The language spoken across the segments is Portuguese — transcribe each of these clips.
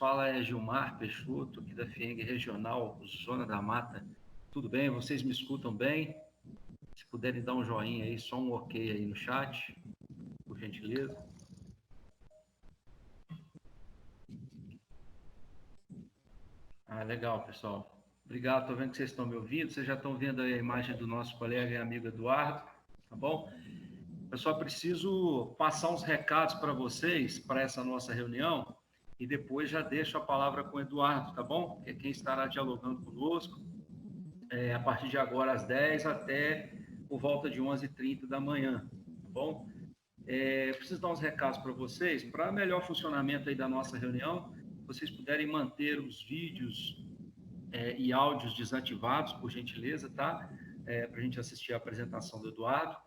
fala é Gilmar Peixoto, aqui da FIENG Regional Zona da Mata. Tudo bem? Vocês me escutam bem? Se puderem dar um joinha aí, só um ok aí no chat, por gentileza. Legal, pessoal. Obrigado, estou vendo que vocês estão me ouvindo. Vocês já estão vendo aí a imagem do nosso colega e amigo Eduardo, tá bom? Pessoal, preciso passar uns recados para vocês, para essa nossa reunião, e depois já deixo a palavra com o Eduardo, tá bom? Que é quem estará dialogando conosco, a partir de agora às 10 até por volta de 11h30 da manhã, tá bom? Preciso dar uns recados para vocês, para melhor funcionamento aí da nossa reunião, vocês puderem manter os vídeos e áudios desativados, por gentileza, tá? Para a gente assistir a apresentação do Eduardo.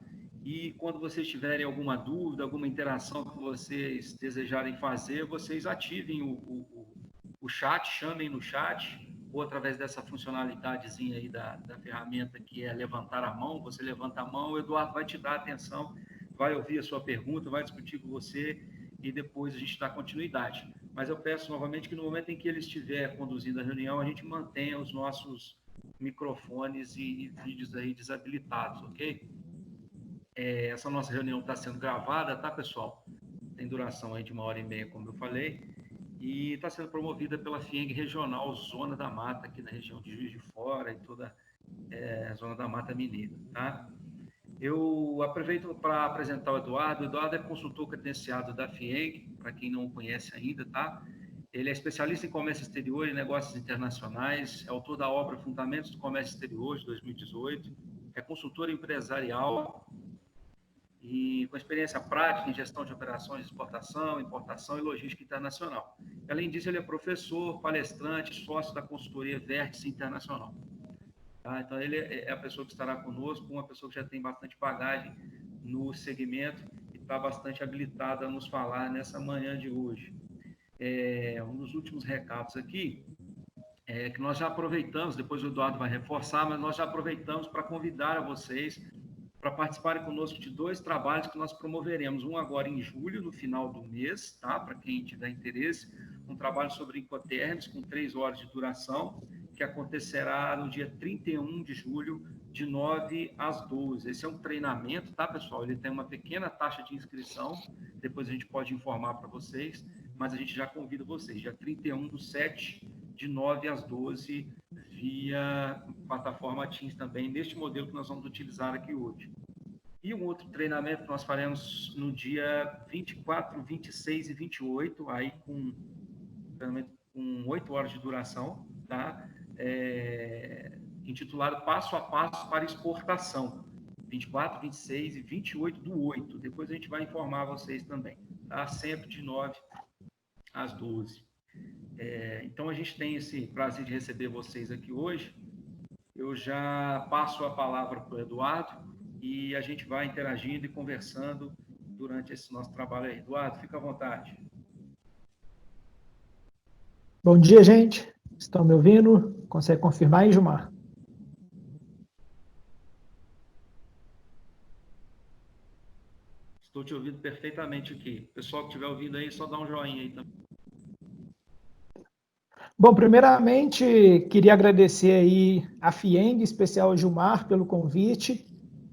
E quando vocês tiverem alguma dúvida, alguma interação que vocês desejarem fazer, vocês ativem o chat, chamem no chat, ou através dessa funcionalidadezinha aí da ferramenta, que é levantar a mão. Você levanta a mão, o Eduardo vai te dar atenção, vai ouvir a sua pergunta, vai discutir com você, e depois a gente dá continuidade. Mas eu peço novamente que no momento em que ele estiver conduzindo a reunião, a gente mantenha os nossos microfones e vídeos aí desabilitados, ok? Essa nossa reunião está sendo gravada, tá, pessoal? Tem duração aí de 1h30, como eu falei, e está sendo promovida pela FIENG Regional Zona da Mata, aqui na região de Juiz de Fora e toda a Zona da Mata Mineira, tá? Eu aproveito para apresentar o Eduardo. O Eduardo é consultor credenciado da FIENG, para quem não o conhece ainda, tá? Ele é especialista em comércio exterior e negócios internacionais, é autor da obra Fundamentos do Comércio Exterior, de 2018, é consultor empresarial e com experiência prática em gestão de operações de exportação, importação e logística internacional. Além disso, ele é professor, palestrante, sócio da consultoria Vértice Internacional. Tá? Então, ele é a pessoa que estará conosco, uma pessoa que já tem bastante bagagem no segmento e está bastante habilitada a nos falar nessa manhã de hoje. Um dos últimos recados aqui é que nós já aproveitamos, depois o Eduardo vai reforçar, mas nós já aproveitamos para convidar a vocês para participarem conosco de 2 trabalhos que nós promoveremos. Um agora em julho, no final do mês, tá? Para quem tiver interesse, um trabalho sobre Incoterms com 3 horas de duração, que acontecerá no dia 31 de julho, de 9 às 12. Esse é um treinamento, tá, pessoal? Ele tem uma pequena taxa de inscrição, depois a gente pode informar para vocês, mas a gente já convida vocês, dia 31/7, de 9 às 12, via plataforma Teams também, neste modelo que nós vamos utilizar aqui hoje. E um outro treinamento que nós faremos no dia 24, 26 e 28, aí com 8 horas de duração, tá? Intitulado Passo a Passo para Exportação, 24, 26 e 28 do 8. Depois a gente vai informar vocês também, tá? Sempre de 9 às 12. Então, a gente tem esse prazer de receber vocês aqui hoje. Eu já passo a palavra para o Eduardo e a gente vai interagindo e conversando durante esse nosso trabalho aí. Eduardo, fica à vontade. Bom dia, gente. Estão me ouvindo? Consegue confirmar aí, Gilmar? Estou te ouvindo perfeitamente aqui. O pessoal que estiver ouvindo aí, só dá um joinha aí também. Bom, primeiramente, queria agradecer aí a FIENG, em especial ao Gilmar, pelo convite.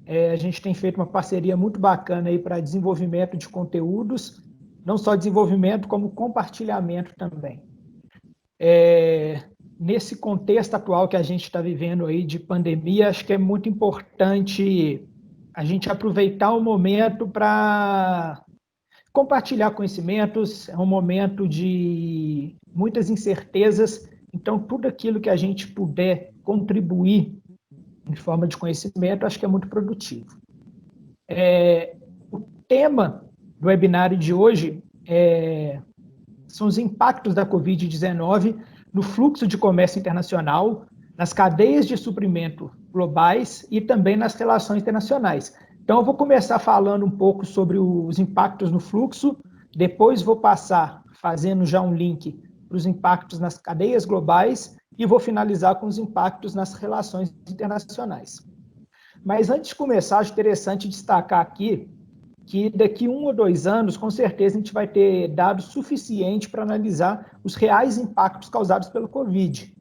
A gente tem feito uma parceria muito bacana aí para desenvolvimento de conteúdos, não só desenvolvimento, como compartilhamento também. Nesse contexto atual que a gente está vivendo aí de pandemia, acho que é muito importante a gente aproveitar o momento para compartilhar conhecimentos. É um momento de muitas incertezas, então tudo aquilo que a gente puder contribuir em forma de conhecimento, acho que é muito produtivo. O tema do webinário de hoje são os impactos da Covid-19 no fluxo de comércio internacional, nas cadeias de suprimento globais e também nas relações internacionais. Então, eu vou começar falando um pouco sobre os impactos no fluxo, depois vou passar fazendo já um link para os impactos nas cadeias globais e vou finalizar com os impactos nas relações internacionais. Mas antes de começar, acho interessante destacar aqui que daqui 1 ou 2 anos, com certeza, a gente vai ter dados suficientes para analisar os reais impactos causados pelo Covid.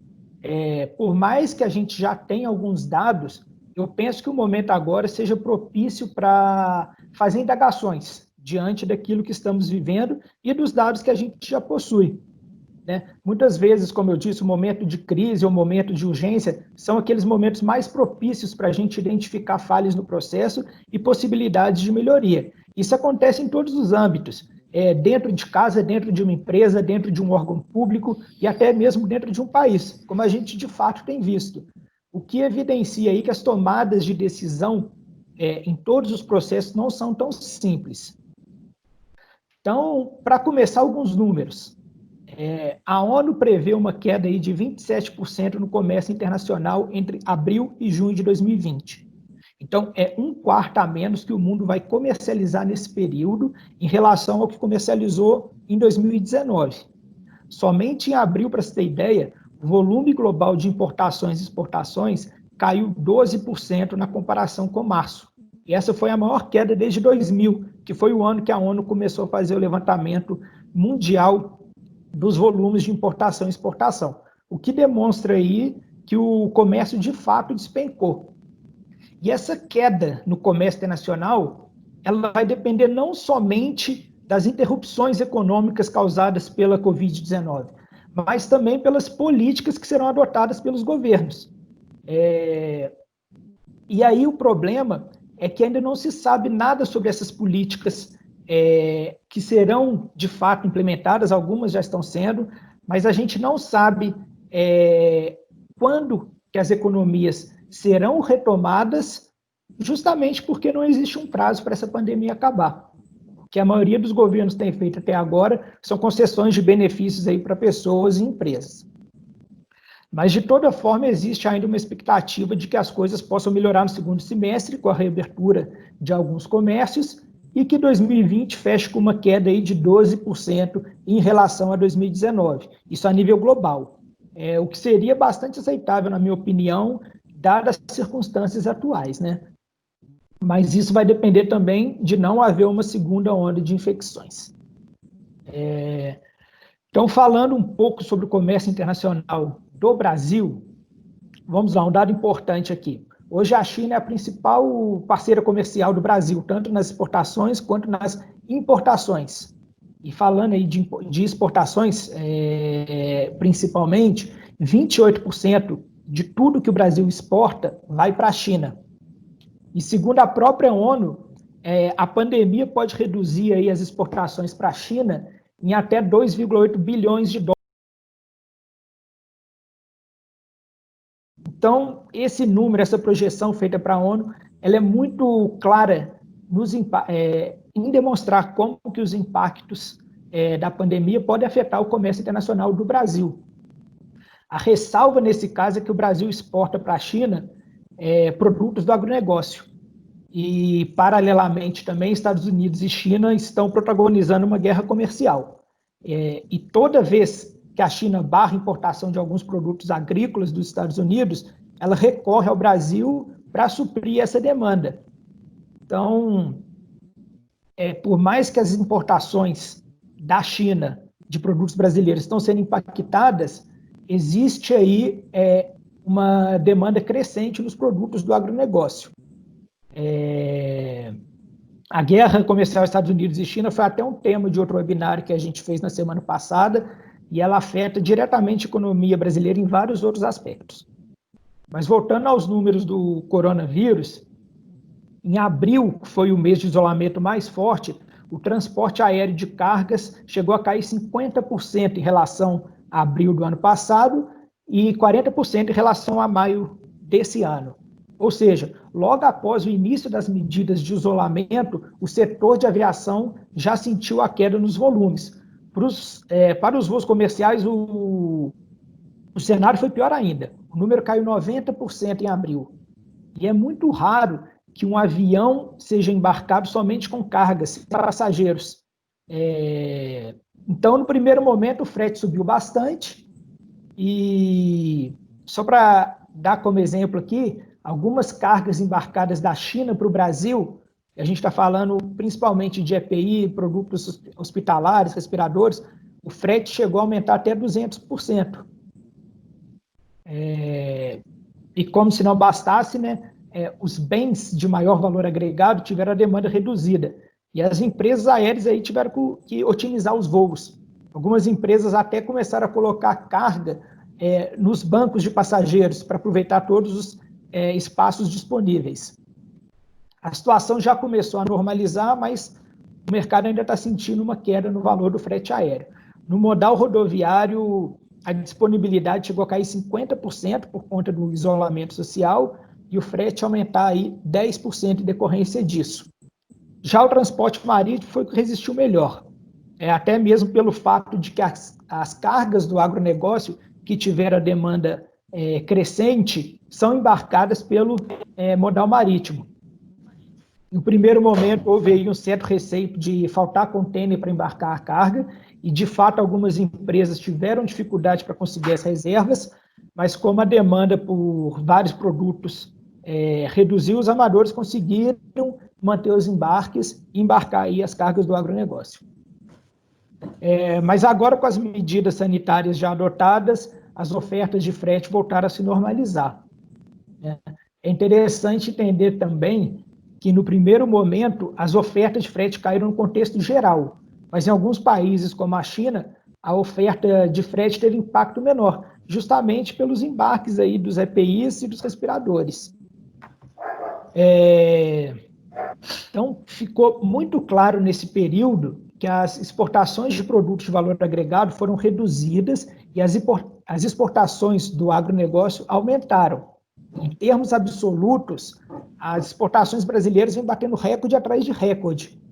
Por mais que a gente já tenha alguns dados, eu penso que o momento agora seja propício para fazer indagações diante daquilo que estamos vivendo e dos dados que a gente já possui. Né? Muitas vezes, como eu disse, o momento de crise ou momento de urgência são aqueles momentos mais propícios para a gente identificar falhas no processo e possibilidades de melhoria. Isso acontece em todos os âmbitos, dentro de casa, dentro de uma empresa, dentro de um órgão público e até mesmo dentro de um país, como a gente de fato tem visto. O que evidencia aí que as tomadas de decisão em todos os processos não são tão simples. Então, para começar, alguns números. A ONU prevê uma queda aí de 27% no comércio internacional entre abril e junho de 2020. Então, é 1/4 a menos que o mundo vai comercializar nesse período em relação ao que comercializou em 2019. Somente em abril, para você ter ideia, o volume global de importações e exportações caiu 12% na comparação com março. E essa foi a maior queda desde 2000, que foi o ano que a ONU começou a fazer o levantamento mundial dos volumes de importação e exportação, o que demonstra aí que o comércio de fato despencou. E essa queda no comércio internacional, ela vai depender não somente das interrupções econômicas causadas pela Covid-19, mas também pelas políticas que serão adotadas pelos governos. E aí o problema é que ainda não se sabe nada sobre essas políticas que serão, de fato, implementadas, algumas já estão sendo, mas a gente não sabe quando que as economias serão retomadas, justamente porque não existe um prazo para essa pandemia acabar. O que a maioria dos governos tem feito até agora são concessões de benefícios aí para pessoas e empresas. Mas, de toda forma, existe ainda uma expectativa de que as coisas possam melhorar no segundo semestre, com a reabertura de alguns comércios, e que 2020 feche com uma queda aí de 12% em relação a 2019, isso a nível global. O que seria bastante aceitável, na minha opinião, dadas as circunstâncias atuais, né? Mas isso vai depender também de não haver uma segunda onda de infecções. Então, falando um pouco sobre o comércio internacional do Brasil, vamos lá, um dado importante aqui. Hoje a China é a principal parceira comercial do Brasil, tanto nas exportações quanto nas importações. E falando aí de exportações, principalmente, 28% de tudo que o Brasil exporta vai para a China. E segundo a própria ONU, a pandemia pode reduzir aí as exportações para a China em até 2,8 bilhões de dólares. Então, esse número, essa projeção feita para a ONU, ela é muito clara em demonstrar como que os impactos da pandemia podem afetar o comércio internacional do Brasil. A ressalva, nesse caso, é que o Brasil exporta para a China produtos do agronegócio. E, paralelamente, também, Estados Unidos e China estão protagonizando uma guerra comercial. E toda vez que a China barra a importação de alguns produtos agrícolas dos Estados Unidos, ela recorre ao Brasil para suprir essa demanda. Então, por mais que as importações da China de produtos brasileiros estão sendo impactadas, existe aí uma demanda crescente nos produtos do agronegócio. A guerra comercial Estados Unidos e China foi até um tema de outro webinário que a gente fez na semana passada, e ela afeta diretamente a economia brasileira em vários outros aspectos. Mas voltando aos números do coronavírus, em abril, que foi o mês de isolamento mais forte, o transporte aéreo de cargas chegou a cair 50% em relação a abril do ano passado e 40% em relação a maio desse ano. Ou seja, logo após o início das medidas de isolamento, o setor de aviação já sentiu a queda nos volumes. Para os voos comerciais, o cenário foi pior ainda. O número caiu 90% em abril. E é muito raro que um avião seja embarcado somente com cargas para passageiros. Então, no primeiro momento, o frete subiu bastante. E só para dar como exemplo aqui, algumas cargas embarcadas da China para o Brasil a gente está falando principalmente de EPI, produtos hospitalares, respiradores, o frete chegou a aumentar até 200%. E como se não bastasse, né, os bens de maior valor agregado tiveram a demanda reduzida. E as empresas aéreas aí tiveram que otimizar os voos. Algumas empresas até começaram a colocar carga nos bancos de passageiros para aproveitar todos os espaços disponíveis. A situação já começou a normalizar, mas o mercado ainda está sentindo uma queda no valor do frete aéreo. No modal rodoviário, a disponibilidade chegou a cair 50% por conta do isolamento social e o frete aumentar aí 10% em decorrência disso. Já o transporte marítimo foi o que resistiu melhor, até mesmo pelo fato de que as cargas do agronegócio que tiveram a demanda crescente são embarcadas pelo modal marítimo. No primeiro momento, houve aí um certo receio de faltar contêiner para embarcar a carga, e, de fato, algumas empresas tiveram dificuldade para conseguir as reservas, mas como a demanda por vários produtos reduziu, os amadores conseguiram manter os embarques e embarcar aí as cargas do agronegócio. Mas agora, com as medidas sanitárias já adotadas, as ofertas de frete voltaram a se normalizar. É interessante entender também que, no primeiro momento, as ofertas de frete caíram no contexto geral, mas em alguns países, como a China, a oferta de frete teve impacto menor, justamente pelos embarques aí dos EPIs e dos respiradores. Então, ficou muito claro nesse período que as exportações de produtos de valor agregado foram reduzidas e as exportações do agronegócio aumentaram. Em termos absolutos, as exportações brasileiras vêm batendo recorde atrás de recorde,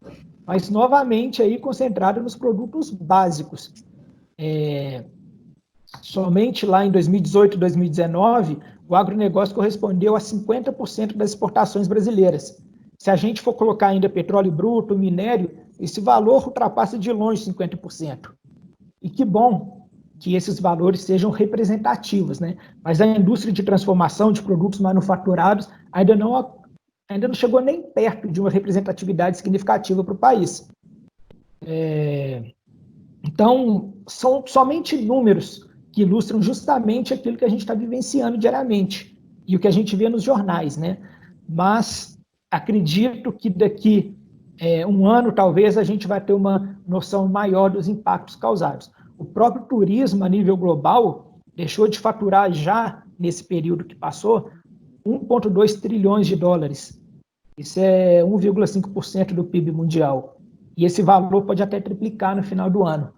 mas novamente aí concentrado nos produtos básicos. Somente lá em 2018 e 2019, o agronegócio correspondeu a 50% das exportações brasileiras. Se a gente for colocar ainda petróleo bruto, minério, esse valor ultrapassa de longe 50%. E que bom que esses valores sejam representativos, né? Mas a indústria de transformação de produtos manufaturados ainda não chegou nem perto de uma representatividade significativa para o país. Então, são somente números que ilustram justamente aquilo que a gente está vivenciando diariamente e o que a gente vê nos jornais, né? Mas acredito que daqui um ano, talvez, a gente vai ter uma noção maior dos impactos causados. O próprio turismo, a nível global, deixou de faturar já, nesse período que passou, 1,2 trilhões de dólares. Isso é 1,5% do PIB mundial. E esse valor pode até triplicar no final do ano.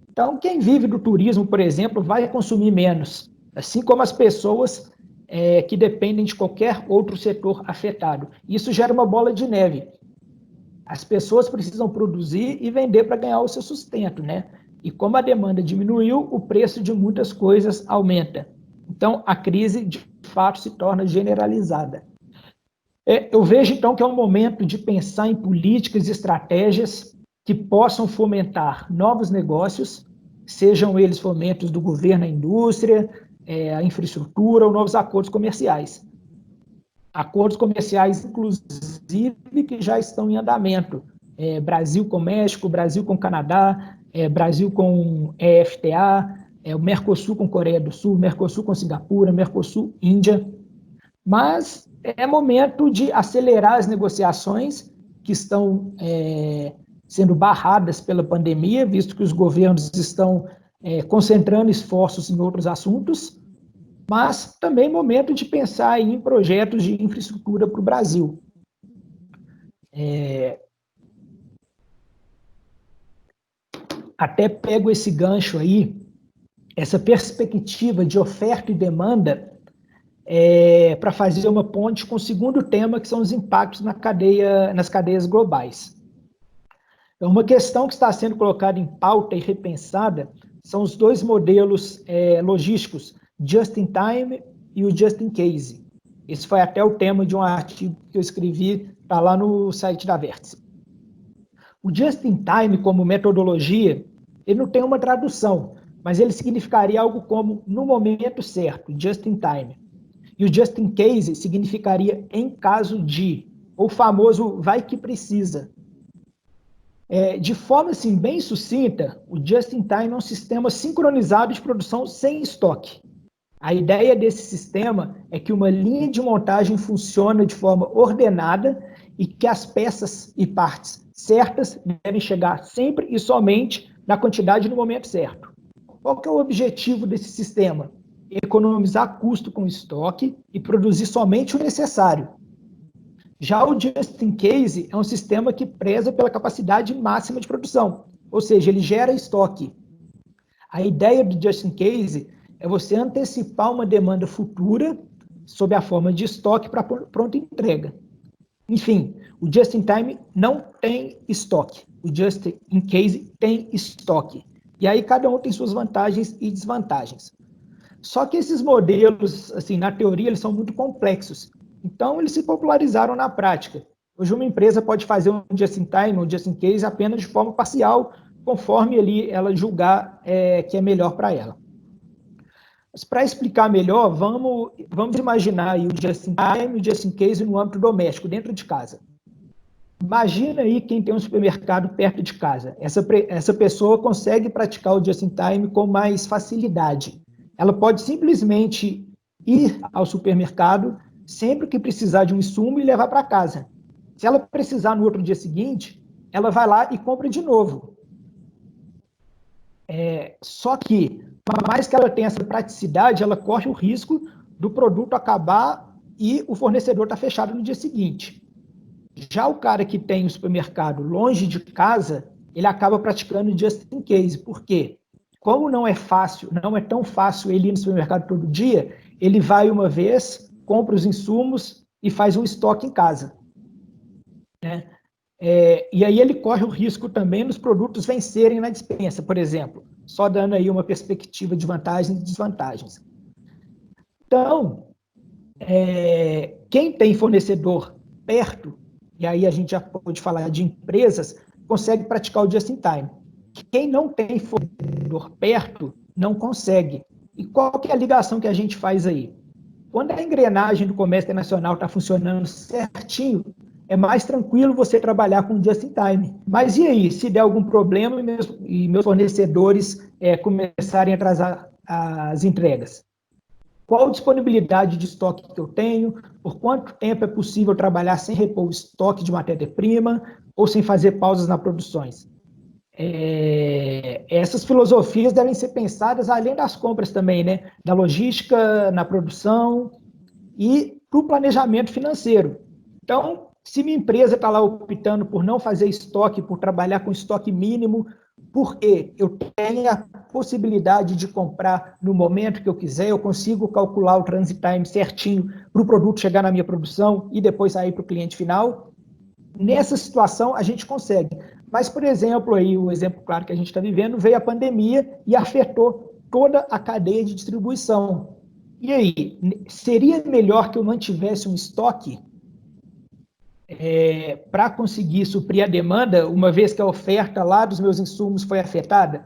Então, quem vive do turismo, por exemplo, vai consumir menos, assim como as pessoas que dependem de qualquer outro setor afetado. Isso gera uma bola de neve. As pessoas precisam produzir e vender para ganhar o seu sustento, né? E como a demanda diminuiu, o preço de muitas coisas aumenta. Então, a crise, de fato, se torna generalizada. Eu vejo, então, que é um momento de pensar em políticas e estratégias que possam fomentar novos negócios, sejam eles fomentos do governo à indústria, à infraestrutura ou novos acordos comerciais. Acordos comerciais, inclusive, que já estão em andamento. Brasil com México, Brasil com Canadá, Brasil com EFTA, o Mercosul com Coreia do Sul, Mercosul com Singapura, Mercosul, Índia. Mas é momento de acelerar as negociações que estão sendo barradas pela pandemia, visto que os governos estão concentrando esforços em outros assuntos, mas também momento de pensar em projetos de infraestrutura para o Brasil. Até pego esse gancho aí, essa perspectiva de oferta e demanda, para fazer uma ponte com o segundo tema, que são os impactos nas cadeias globais. Então, uma questão que está sendo colocada em pauta e repensada são os dois modelos logísticos, just in time e o just in case. Esse foi até o tema de um artigo que eu escrevi, está lá no site da Vértice. O just in time, como metodologia, ele não tem uma tradução, mas ele significaria algo como no momento certo, just in time. E o just in case significaria em caso de. ou o famoso vai que precisa. De forma assim, bem sucinta, o Just-in-Time é um sistema sincronizado de produção sem estoque. A ideia desse sistema é que uma linha de montagem funciona de forma ordenada e que as peças e partes certas devem chegar sempre e somente na quantidade no momento certo. Qual que é o objetivo desse sistema? Economizar custo com estoque e produzir somente o necessário. Já o Just-in-Case é um sistema que preza pela capacidade máxima de produção, ou seja, ele gera estoque. A ideia do Just-in-Case é você antecipar uma demanda futura sob a forma de estoque para pronta entrega. Enfim, o Just-in-Time não tem estoque, o Just-in-Case tem estoque. E aí cada um tem suas vantagens e desvantagens. Só que esses modelos, assim, na teoria, eles são muito complexos. Então, eles se popularizaram na prática. Hoje, uma empresa pode fazer um Just-in-Time ou Just-in-Case apenas de forma parcial, conforme ali ela julgar que é melhor para ela. Mas, para explicar melhor, vamos imaginar aí o Just-in-Time e o Just-in-Case no âmbito doméstico, dentro de casa. Imagina aí quem tem um supermercado perto de casa. Essa pessoa consegue praticar o Just-in-Time com mais facilidade. Ela pode simplesmente ir ao supermercado sempre que precisar de um insumo e levar para casa. Se ela precisar no outro dia seguinte, ela vai lá e compra de novo. Só que, por mais que ela tenha essa praticidade, ela corre o risco do produto acabar e o fornecedor estar fechado no dia seguinte. Já o cara que tem o supermercado longe de casa, ele acaba praticando Just-in-Case. Por quê? Como não é tão fácil ele ir no supermercado todo dia, ele vai uma vez, compra os insumos e faz um estoque em casa. Né? E aí ele corre o risco também dos produtos vencerem na despensa, por exemplo, só dando aí uma perspectiva de vantagens e desvantagens. Então, quem tem fornecedor perto, e aí a gente já pode falar de empresas, consegue praticar o Just-in-Time. Quem não tem fornecedor perto, não consegue. E qual que é a ligação que a gente faz aí? Quando a engrenagem do comércio internacional está funcionando certinho, é mais tranquilo você trabalhar com Just-in-Time. Mas e aí, se der algum problema e meus fornecedores começarem a atrasar as entregas? Qual disponibilidade de estoque que eu tenho? Por quanto tempo é possível trabalhar sem repor o estoque de matéria-prima ou sem fazer pausas nas produções? Essas filosofias devem ser pensadas além das compras também, né? Da logística, na produção e para o planejamento financeiro. Então, se minha empresa está lá optando por não fazer estoque, por trabalhar com estoque mínimo, porque eu tenho a possibilidade de comprar no momento que eu quiser, eu consigo calcular o transit time certinho para o produto chegar na minha produção e depois sair para o cliente final. Nessa situação, a gente consegue. Mas, por exemplo, aí, o exemplo claro que a gente está vivendo, veio a pandemia e afetou toda a cadeia de distribuição. E aí, seria melhor que eu mantivesse um estoque para conseguir suprir a demanda, uma vez que a oferta lá dos meus insumos foi afetada?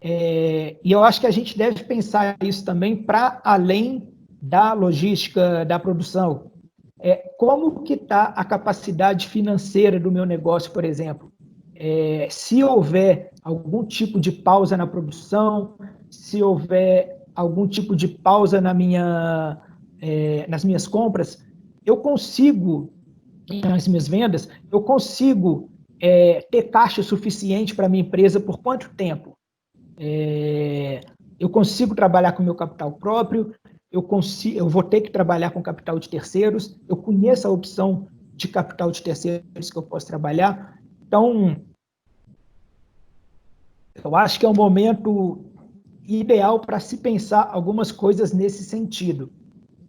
E eu acho que a gente deve pensar isso também para além da logística da produção. Como que está a capacidade financeira do meu negócio, por exemplo? Se houver algum tipo de pausa na produção, se houver algum tipo de pausa nas minhas compras, eu consigo, nas minhas vendas, eu consigo ter caixa suficiente para a minha empresa por quanto tempo? Eu consigo trabalhar com o meu capital próprio, eu vou ter que trabalhar com capital de terceiros, eu conheço a opção de capital de terceiros que eu posso trabalhar. Então, eu acho que é um momento ideal para se pensar algumas coisas nesse sentido.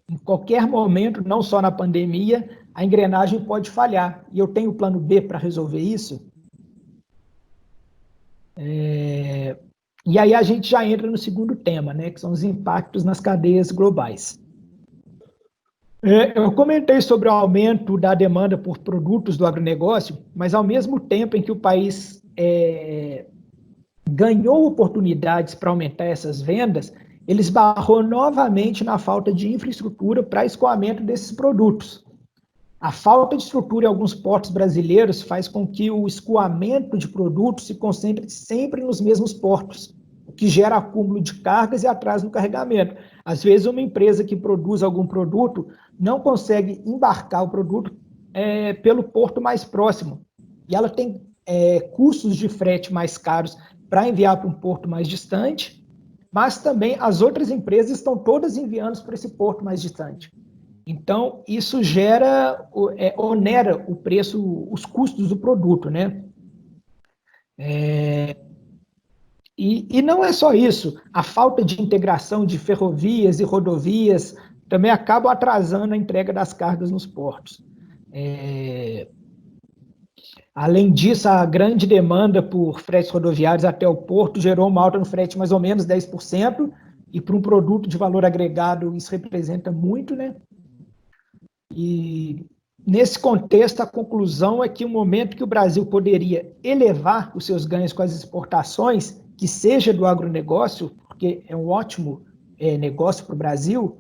Em qualquer momento, não só na pandemia, a engrenagem pode falhar. E eu tenho o plano B para resolver isso. E aí a gente já entra no segundo tema, né, que são os impactos nas cadeias globais. Eu comentei sobre o aumento da demanda por produtos do agronegócio, mas ao mesmo tempo em que o país ganhou oportunidades para aumentar essas vendas, ele esbarrou novamente na falta de infraestrutura para escoamento desses produtos. A falta de estrutura em alguns portos brasileiros faz com que o escoamento de produtos se concentre sempre nos mesmos portos, o que gera acúmulo de cargas e atraso no carregamento. Às vezes, uma empresa que produz algum produto não consegue embarcar o produto pelo porto mais próximo, e ela tem custos de frete mais caros para enviar para um porto mais distante, mas também as outras empresas estão todas enviando para esse porto mais distante. Então, isso onera o preço, os custos do produto, né? E não é só isso, a falta de integração de ferrovias e rodovias também acaba atrasando a entrega das cargas nos portos. Além disso, a grande demanda por fretes rodoviários até o porto gerou uma alta no frete de mais ou menos 10%, e para um produto de valor agregado isso representa muito, né? E nesse contexto, a conclusão é que o momento que o Brasil poderia elevar os seus ganhos com as exportações, que seja do agronegócio, porque é um ótimo negócio para o Brasil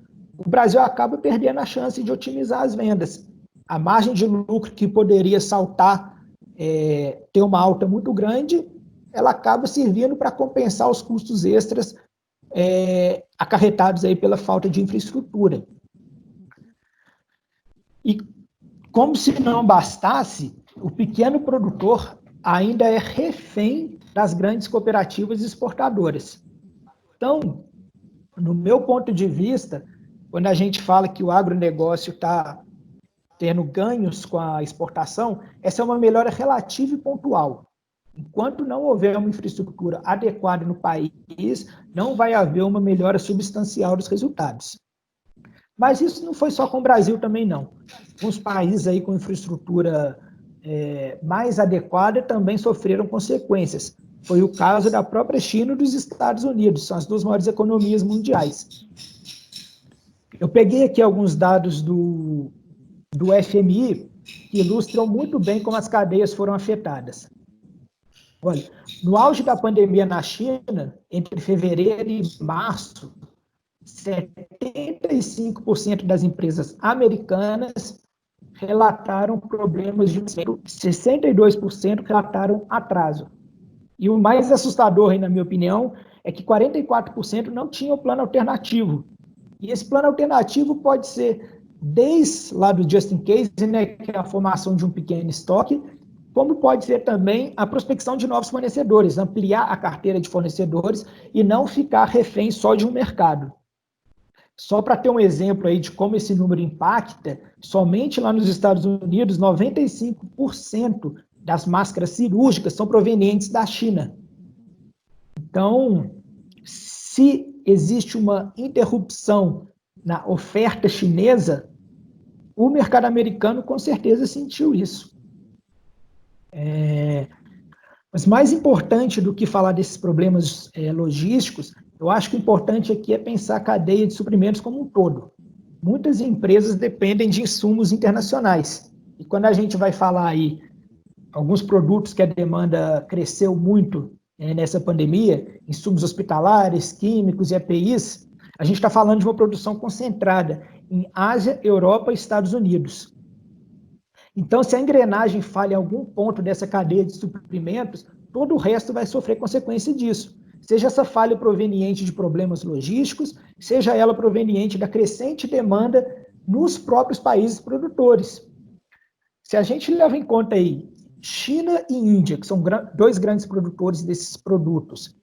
acaba perdendo a chance de otimizar as vendas. A margem de lucro que poderia saltar, ter uma alta muito grande, ela acaba servindo para compensar os custos extras acarretados aí pela falta de infraestrutura. E como se não bastasse, o pequeno produtor ainda é refém das grandes cooperativas exportadoras. Então, no meu ponto de vista, quando a gente fala que o agronegócio está tendo ganhos com a exportação, essa é uma melhora relativa e pontual. Enquanto não houver uma infraestrutura adequada no país, não vai haver uma melhora substancial dos resultados. Mas isso não foi só com o Brasil também, não. Os países aí com infraestrutura mais adequada também sofreram consequências. Foi o caso da própria China e dos Estados Unidos, são as duas maiores economias mundiais. Eu peguei aqui alguns dados do FMI que ilustram muito bem como as cadeias foram afetadas. Olha, no auge da pandemia na China, entre fevereiro e março, 75% das empresas americanas relataram problemas de desemprego, 62% relataram atraso. E o mais assustador, na minha opinião, é que 44% não tinham plano alternativo. E esse plano alternativo pode ser desde lá do just in case, né, que é a formação de um pequeno estoque, como pode ser também a prospecção de novos fornecedores, ampliar a carteira de fornecedores e não ficar refém só de um mercado. Só para ter um exemplo aí de como esse número impacta, somente lá nos Estados Unidos, 95% das máscaras cirúrgicas são provenientes da China. Então, se existe uma interrupção na oferta chinesa, o mercado americano com certeza sentiu isso. Mas mais importante do que falar desses problemas logísticos, eu acho que o importante aqui é pensar a cadeia de suprimentos como um todo. Muitas empresas dependem de insumos internacionais. E quando a gente vai falar aí alguns produtos que a demanda cresceu muito nessa pandemia, insumos hospitalares, químicos e EPIs, a gente está falando de uma produção concentrada em Ásia, Europa e Estados Unidos. Então, se a engrenagem falha em algum ponto dessa cadeia de suprimentos, todo o resto vai sofrer consequência disso. Seja essa falha proveniente de problemas logísticos, seja ela proveniente da crescente demanda nos próprios países produtores. Se a gente leva em conta aí China e Índia, que são dois grandes produtores desses produtos,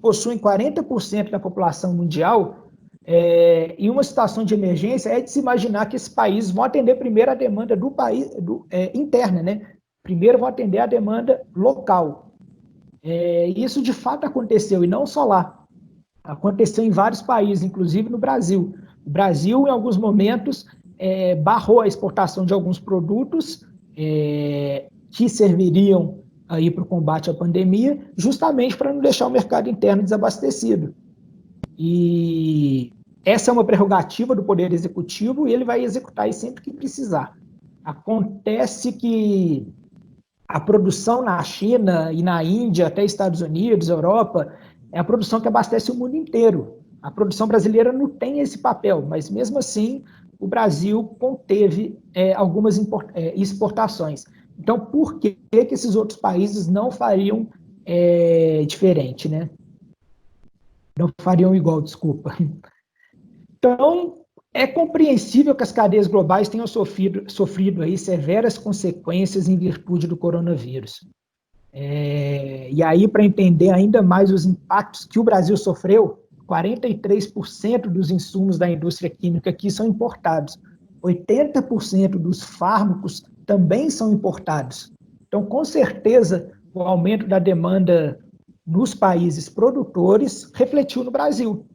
possuem 40% da população mundial, em uma situação de emergência, é de se imaginar que esses países vão atender primeiro a demanda do país interna, né? Primeiro vão atender a demanda local. Isso de fato aconteceu, e não só lá. Aconteceu em vários países, inclusive no Brasil. O Brasil, em alguns momentos, barrou a exportação de alguns produtos que serviriam aí para o combate à pandemia, justamente para não deixar o mercado interno desabastecido. E essa é uma prerrogativa do Poder Executivo e ele vai executar isso sempre que precisar. Acontece que a produção na China e na Índia, até Estados Unidos, Europa, é a produção que abastece o mundo inteiro. A produção brasileira não tem esse papel, mas mesmo assim o Brasil conteve algumas exportações. Então, por que esses outros países não fariam diferente, né? Não fariam igual, desculpa. Então, é compreensível que as cadeias globais tenham sofrido aí severas consequências em virtude do coronavírus. E aí, para entender ainda mais os impactos que o Brasil sofreu, 43% dos insumos da indústria química aqui são importados. 80% dos fármacos também são importados. Então, com certeza, o aumento da demanda nos países produtores refletiu no Brasil.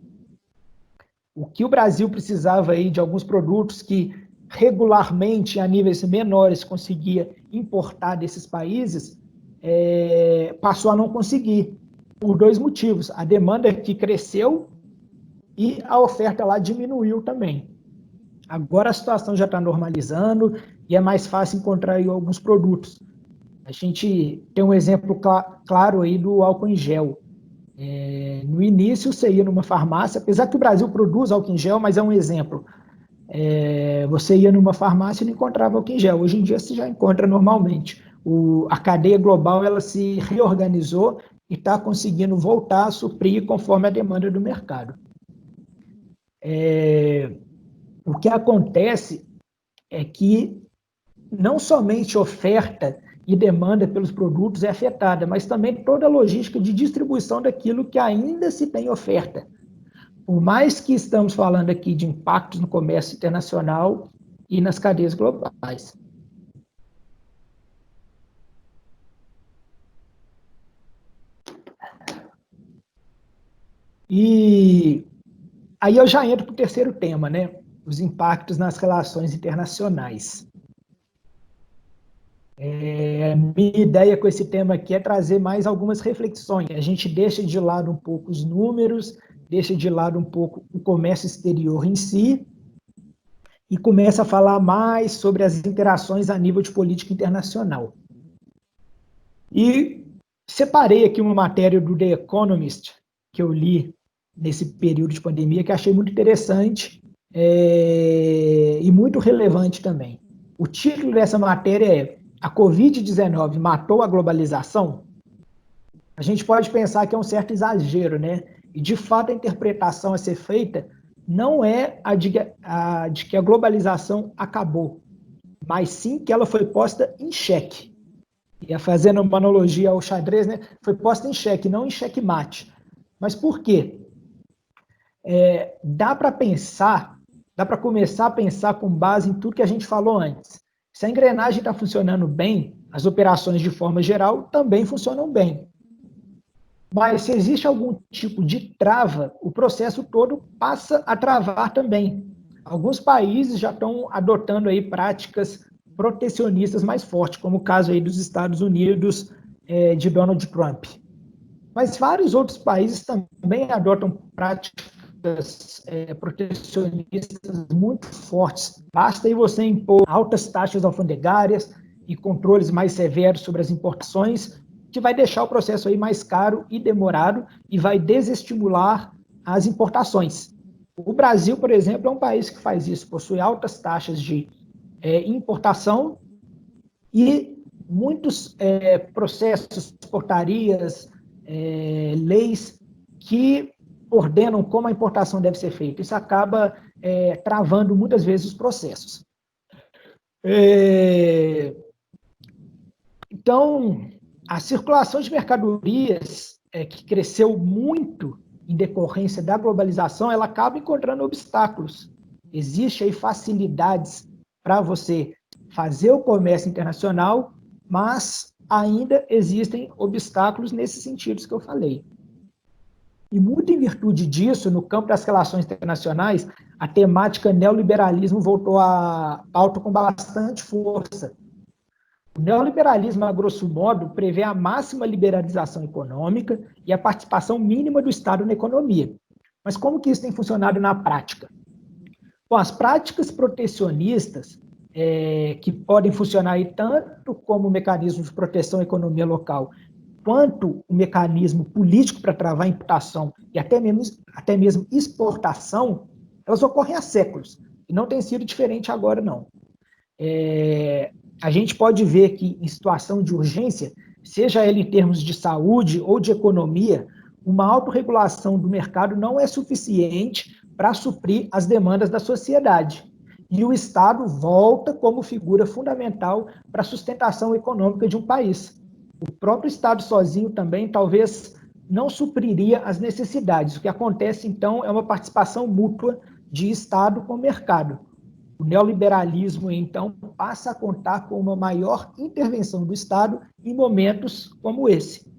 O que o Brasil precisava aí de alguns produtos que regularmente, a níveis menores, conseguia importar desses países, passou a não conseguir, por dois motivos. A demanda aqui cresceu e a oferta lá diminuiu também. Agora a situação já está normalizando e é mais fácil encontrar aí alguns produtos. A gente tem um exemplo claro aí do álcool em gel. No início, você ia numa farmácia, apesar que o Brasil produz álcool em gel, mas é um exemplo. Você ia numa farmácia e não encontrava álcool em gel. Hoje em dia, você já encontra normalmente. A cadeia global ela se reorganizou e está conseguindo voltar a suprir conforme a demanda do mercado. O que acontece é que não somente oferta e demanda pelos produtos é afetada, mas também toda a logística de distribuição daquilo que ainda se tem oferta. Por mais que estamos falando aqui de impactos no comércio internacional e nas cadeias globais. E aí eu já entro para o terceiro tema, né? Os impactos nas relações internacionais. Minha ideia com esse tema aqui é trazer mais algumas reflexões. A gente deixa de lado um pouco os números, deixa de lado um pouco o comércio exterior em si e começa a falar mais sobre as interações a nível de política internacional. E separei aqui uma matéria do The Economist que eu li nesse período de pandemia que achei muito interessante e muito relevante também. O título dessa matéria é "A Covid-19 matou a globalização?". A gente pode pensar que é um certo exagero, né? E, de fato, a interpretação a ser feita não é a de que a globalização acabou, mas sim que ela foi posta em xeque. E fazendo uma analogia ao xadrez, né? Foi posta em xeque, não em xeque-mate. Mas por quê? Dá para pensar, dá para começar a pensar com base em tudo que a gente falou antes. Se a engrenagem está funcionando bem, as operações de forma geral também funcionam bem. Mas se existe algum tipo de trava, o processo todo passa a travar também. Alguns países já estão adotando aí práticas protecionistas mais fortes, como o caso aí dos Estados Unidos de Donald Trump. Mas vários outros países também adotam práticas protecionistas muito fortes. Basta aí você impor altas taxas alfandegárias e controles mais severos sobre as importações, que vai deixar o processo aí mais caro e demorado e vai desestimular as importações. O Brasil, por exemplo, é um país que faz isso, possui altas taxas de importação e muitos processos, portarias, leis que ordenam como a importação deve ser feita. Isso acaba travando muitas vezes os processos. Então, a circulação de mercadorias, que cresceu muito em decorrência da globalização, ela acaba encontrando obstáculos. Existem aí facilidades para você fazer o comércio internacional, mas ainda existem obstáculos nesses sentidos que eu falei. E muito em virtude disso, no campo das relações internacionais, a temática neoliberalismo voltou à pauta com bastante força. O neoliberalismo, a grosso modo, prevê a máxima liberalização econômica e a participação mínima do Estado na economia. Mas como que isso tem funcionado na prática? Bom, as práticas protecionistas, que podem funcionar aí tanto como mecanismo de proteção à economia local, enquanto o mecanismo político para travar a importação e até mesmo exportação, elas ocorrem há séculos, e não tem sido diferente agora, não. A gente pode ver que, em situação de urgência, seja ela em termos de saúde ou de economia, uma autorregulação do mercado não é suficiente para suprir as demandas da sociedade. E o Estado volta como figura fundamental para a sustentação econômica de um país. O próprio Estado sozinho também talvez não supriria as necessidades. O que acontece, então, é uma participação mútua de Estado com o mercado. O neoliberalismo, então, passa a contar com uma maior intervenção do Estado em momentos como esse.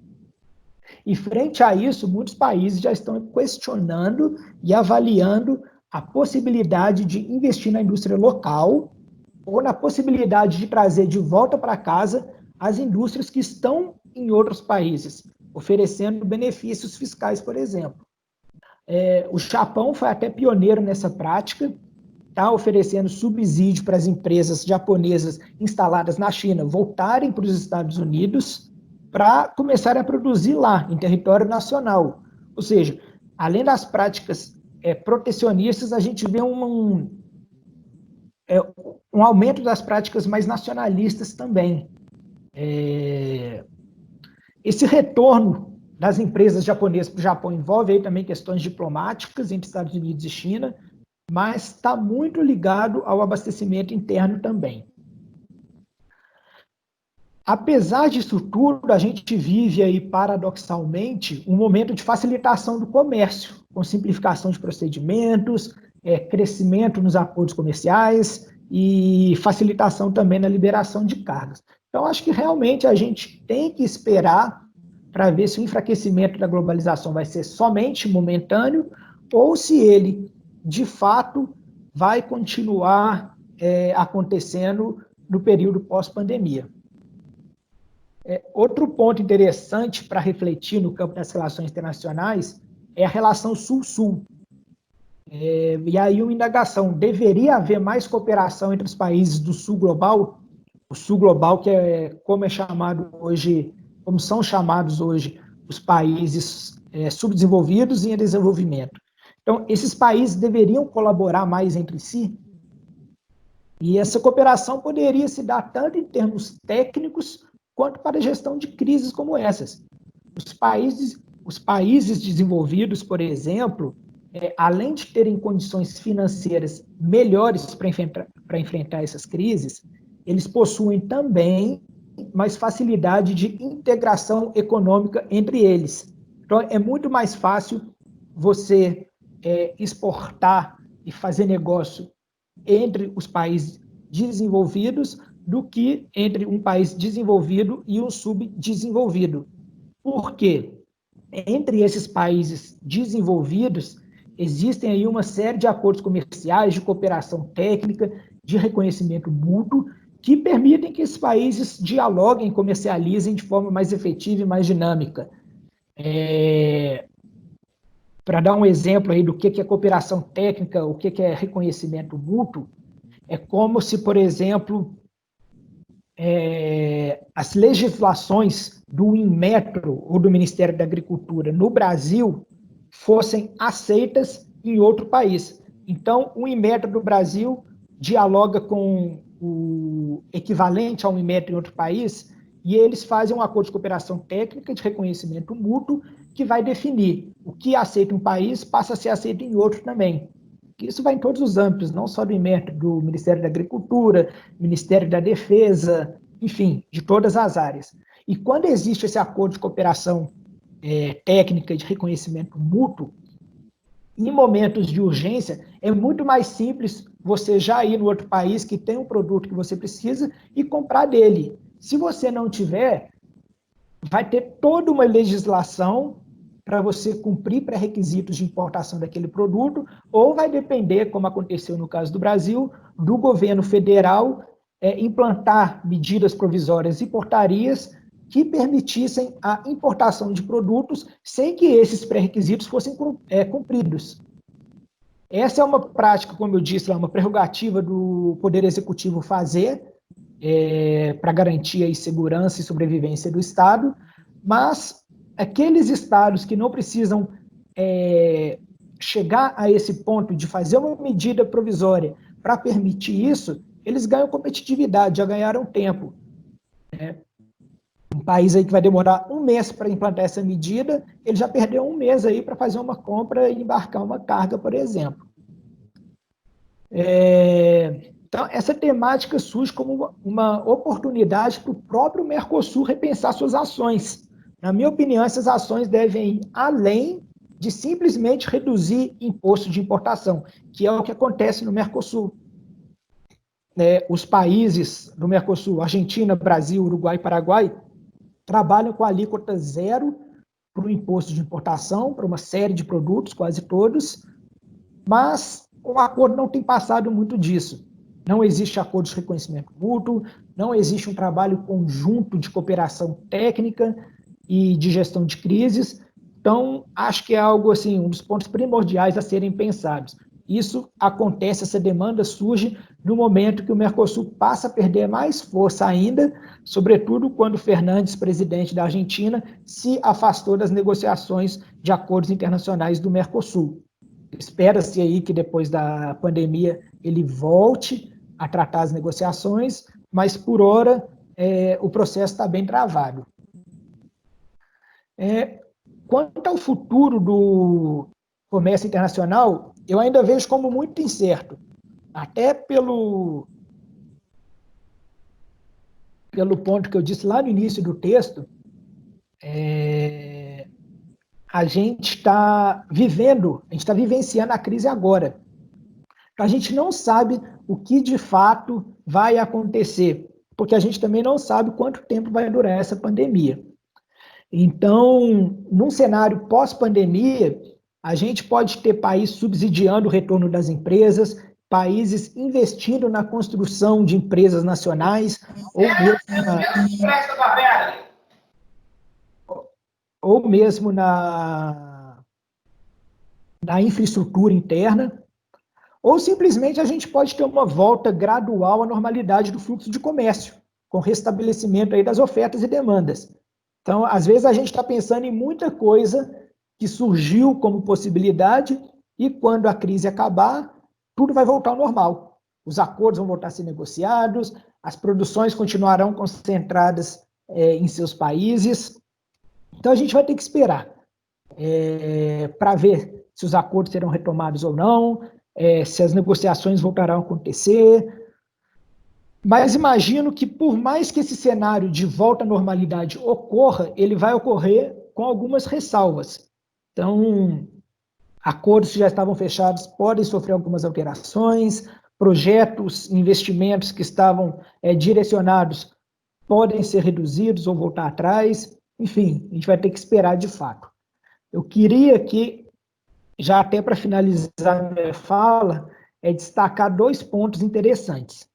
E, frente a isso, muitos países já estão questionando e avaliando a possibilidade de investir na indústria local ou na possibilidade de trazer de volta para casa as indústrias que estão em outros países, oferecendo benefícios fiscais, por exemplo. O Japão foi até pioneiro nessa prática, está oferecendo subsídio para as empresas japonesas instaladas na China voltarem para os Estados Unidos para começarem a produzir lá, em território nacional. Ou seja, além das práticas protecionistas, a gente vê um aumento das práticas mais nacionalistas também. Esse retorno das empresas japonesas para o Japão envolve aí também questões diplomáticas entre Estados Unidos e China, mas está muito ligado ao abastecimento interno também. Apesar disso tudo, a gente vive aí, paradoxalmente, um momento de facilitação do comércio, com simplificação de procedimentos, crescimento nos acordos comerciais e facilitação também na liberação de cargas. Então, acho que realmente a gente tem que esperar para ver se o enfraquecimento da globalização vai ser somente momentâneo ou se ele, de fato, vai continuar acontecendo no período pós-pandemia. Outro ponto interessante para refletir no campo das relações internacionais é a relação Sul-Sul. E aí uma indagação, deveria haver mais cooperação entre os países do Sul Global? O Sul Global, que como são chamados hoje os países subdesenvolvidos e em desenvolvimento. Então, esses países deveriam colaborar mais entre si? E essa cooperação poderia se dar tanto em termos técnicos quanto para a gestão de crises como essas. Os países desenvolvidos, por exemplo, além de terem condições financeiras melhores para enfrentar essas crises, eles possuem também mais facilidade de integração econômica entre eles. Então, é muito mais fácil você exportar e fazer negócio entre os países desenvolvidos do que entre um país desenvolvido e um subdesenvolvido. Por quê? Entre esses países desenvolvidos, existem aí uma série de acordos comerciais, de cooperação técnica, de reconhecimento mútuo, que permitem que esses países dialoguem, comercializem de forma mais efetiva e mais dinâmica. Para dar um exemplo aí do que é cooperação técnica, o que é reconhecimento mútuo, é como se, por exemplo, as legislações do Inmetro ou do Ministério da Agricultura no Brasil fossem aceitas em outro país. Então, o Inmetro do Brasil dialoga com o equivalente ao Inmetro em outro país e eles fazem um acordo de cooperação técnica de reconhecimento mútuo que vai definir o que aceita em um país passa a ser aceito em outro também. Isso vai em todos os âmbitos, não só do Inmetro, do Ministério da Agricultura, Ministério da Defesa, enfim, de todas as áreas. E quando existe esse acordo de cooperação técnica de reconhecimento mútuo, em momentos de urgência, é muito mais simples você já ir no outro país que tem um produto que você precisa e comprar dele. Se você não tiver, vai ter toda uma legislação para você cumprir pré-requisitos de importação daquele produto, ou vai depender, como aconteceu no caso do Brasil, do governo federal implantar medidas provisórias e portarias que permitissem a importação de produtos sem que esses pré-requisitos fossem cumpridos. Essa é uma prática, como eu disse, é uma prerrogativa do Poder Executivo fazer para garantir a segurança e sobrevivência do Estado, mas aqueles estados que não precisam chegar a esse ponto de fazer uma medida provisória para permitir isso, eles ganham competitividade, já ganharam tempo. Né? Um país aí que vai demorar um mês para implantar essa medida, ele já perdeu um mês aí para fazer uma compra e embarcar uma carga, por exemplo. Então, essa temática surge como uma oportunidade para o próprio Mercosul repensar suas ações. Na minha opinião, essas ações devem ir além de simplesmente reduzir imposto de importação, que é o que acontece no Mercosul. Os países do Mercosul, Argentina, Brasil, Uruguai e Paraguai, trabalham com alíquota zero para o imposto de importação, para uma série de produtos, quase todos, mas o acordo não tem passado muito disso. Não existe acordo de reconhecimento mútuo, não existe um trabalho conjunto de cooperação técnica e de gestão de crises. Então, acho que é algo assim, um dos pontos primordiais a serem pensados. Isso acontece, essa demanda surge no momento que o Mercosul passa a perder mais força ainda, sobretudo quando Fernandes, presidente da Argentina, se afastou das negociações de acordos internacionais do Mercosul. Espera-se aí que depois da pandemia ele volte a tratar as negociações, mas por hora o processo está bem travado. Quanto ao futuro do comércio internacional, eu ainda vejo como muito incerto, até pelo ponto que eu disse lá no início do texto. A gente está vivenciando a crise agora. A gente não sabe o que de fato vai acontecer, porque a gente também não sabe quanto tempo vai durar essa pandemia. Então, num cenário pós-pandemia, a gente pode ter países subsidiando o retorno das empresas, países investindo na construção de empresas nacionais, ou mesmo na infraestrutura interna, ou simplesmente a gente pode ter uma volta gradual à normalidade do fluxo de comércio, com restabelecimento aí das ofertas e demandas. Então, às vezes a gente está pensando em muita coisa que surgiu como possibilidade e quando a crise acabar, tudo vai voltar ao normal. Os acordos vão voltar a ser negociados, as produções continuarão concentradas em seus países. Então, a gente vai ter que esperar para ver se os acordos serão retomados ou não, se as negociações voltarão a acontecer. Mas imagino que, por mais que esse cenário de volta à normalidade ocorra, ele vai ocorrer com algumas ressalvas. Então, acordos que já estavam fechados podem sofrer algumas alterações, projetos, investimentos que estavam direcionados podem ser reduzidos ou voltar atrás. Enfim, a gente vai ter que esperar de fato. Eu queria que, já até para finalizar a minha fala, destacar 2 pontos interessantes.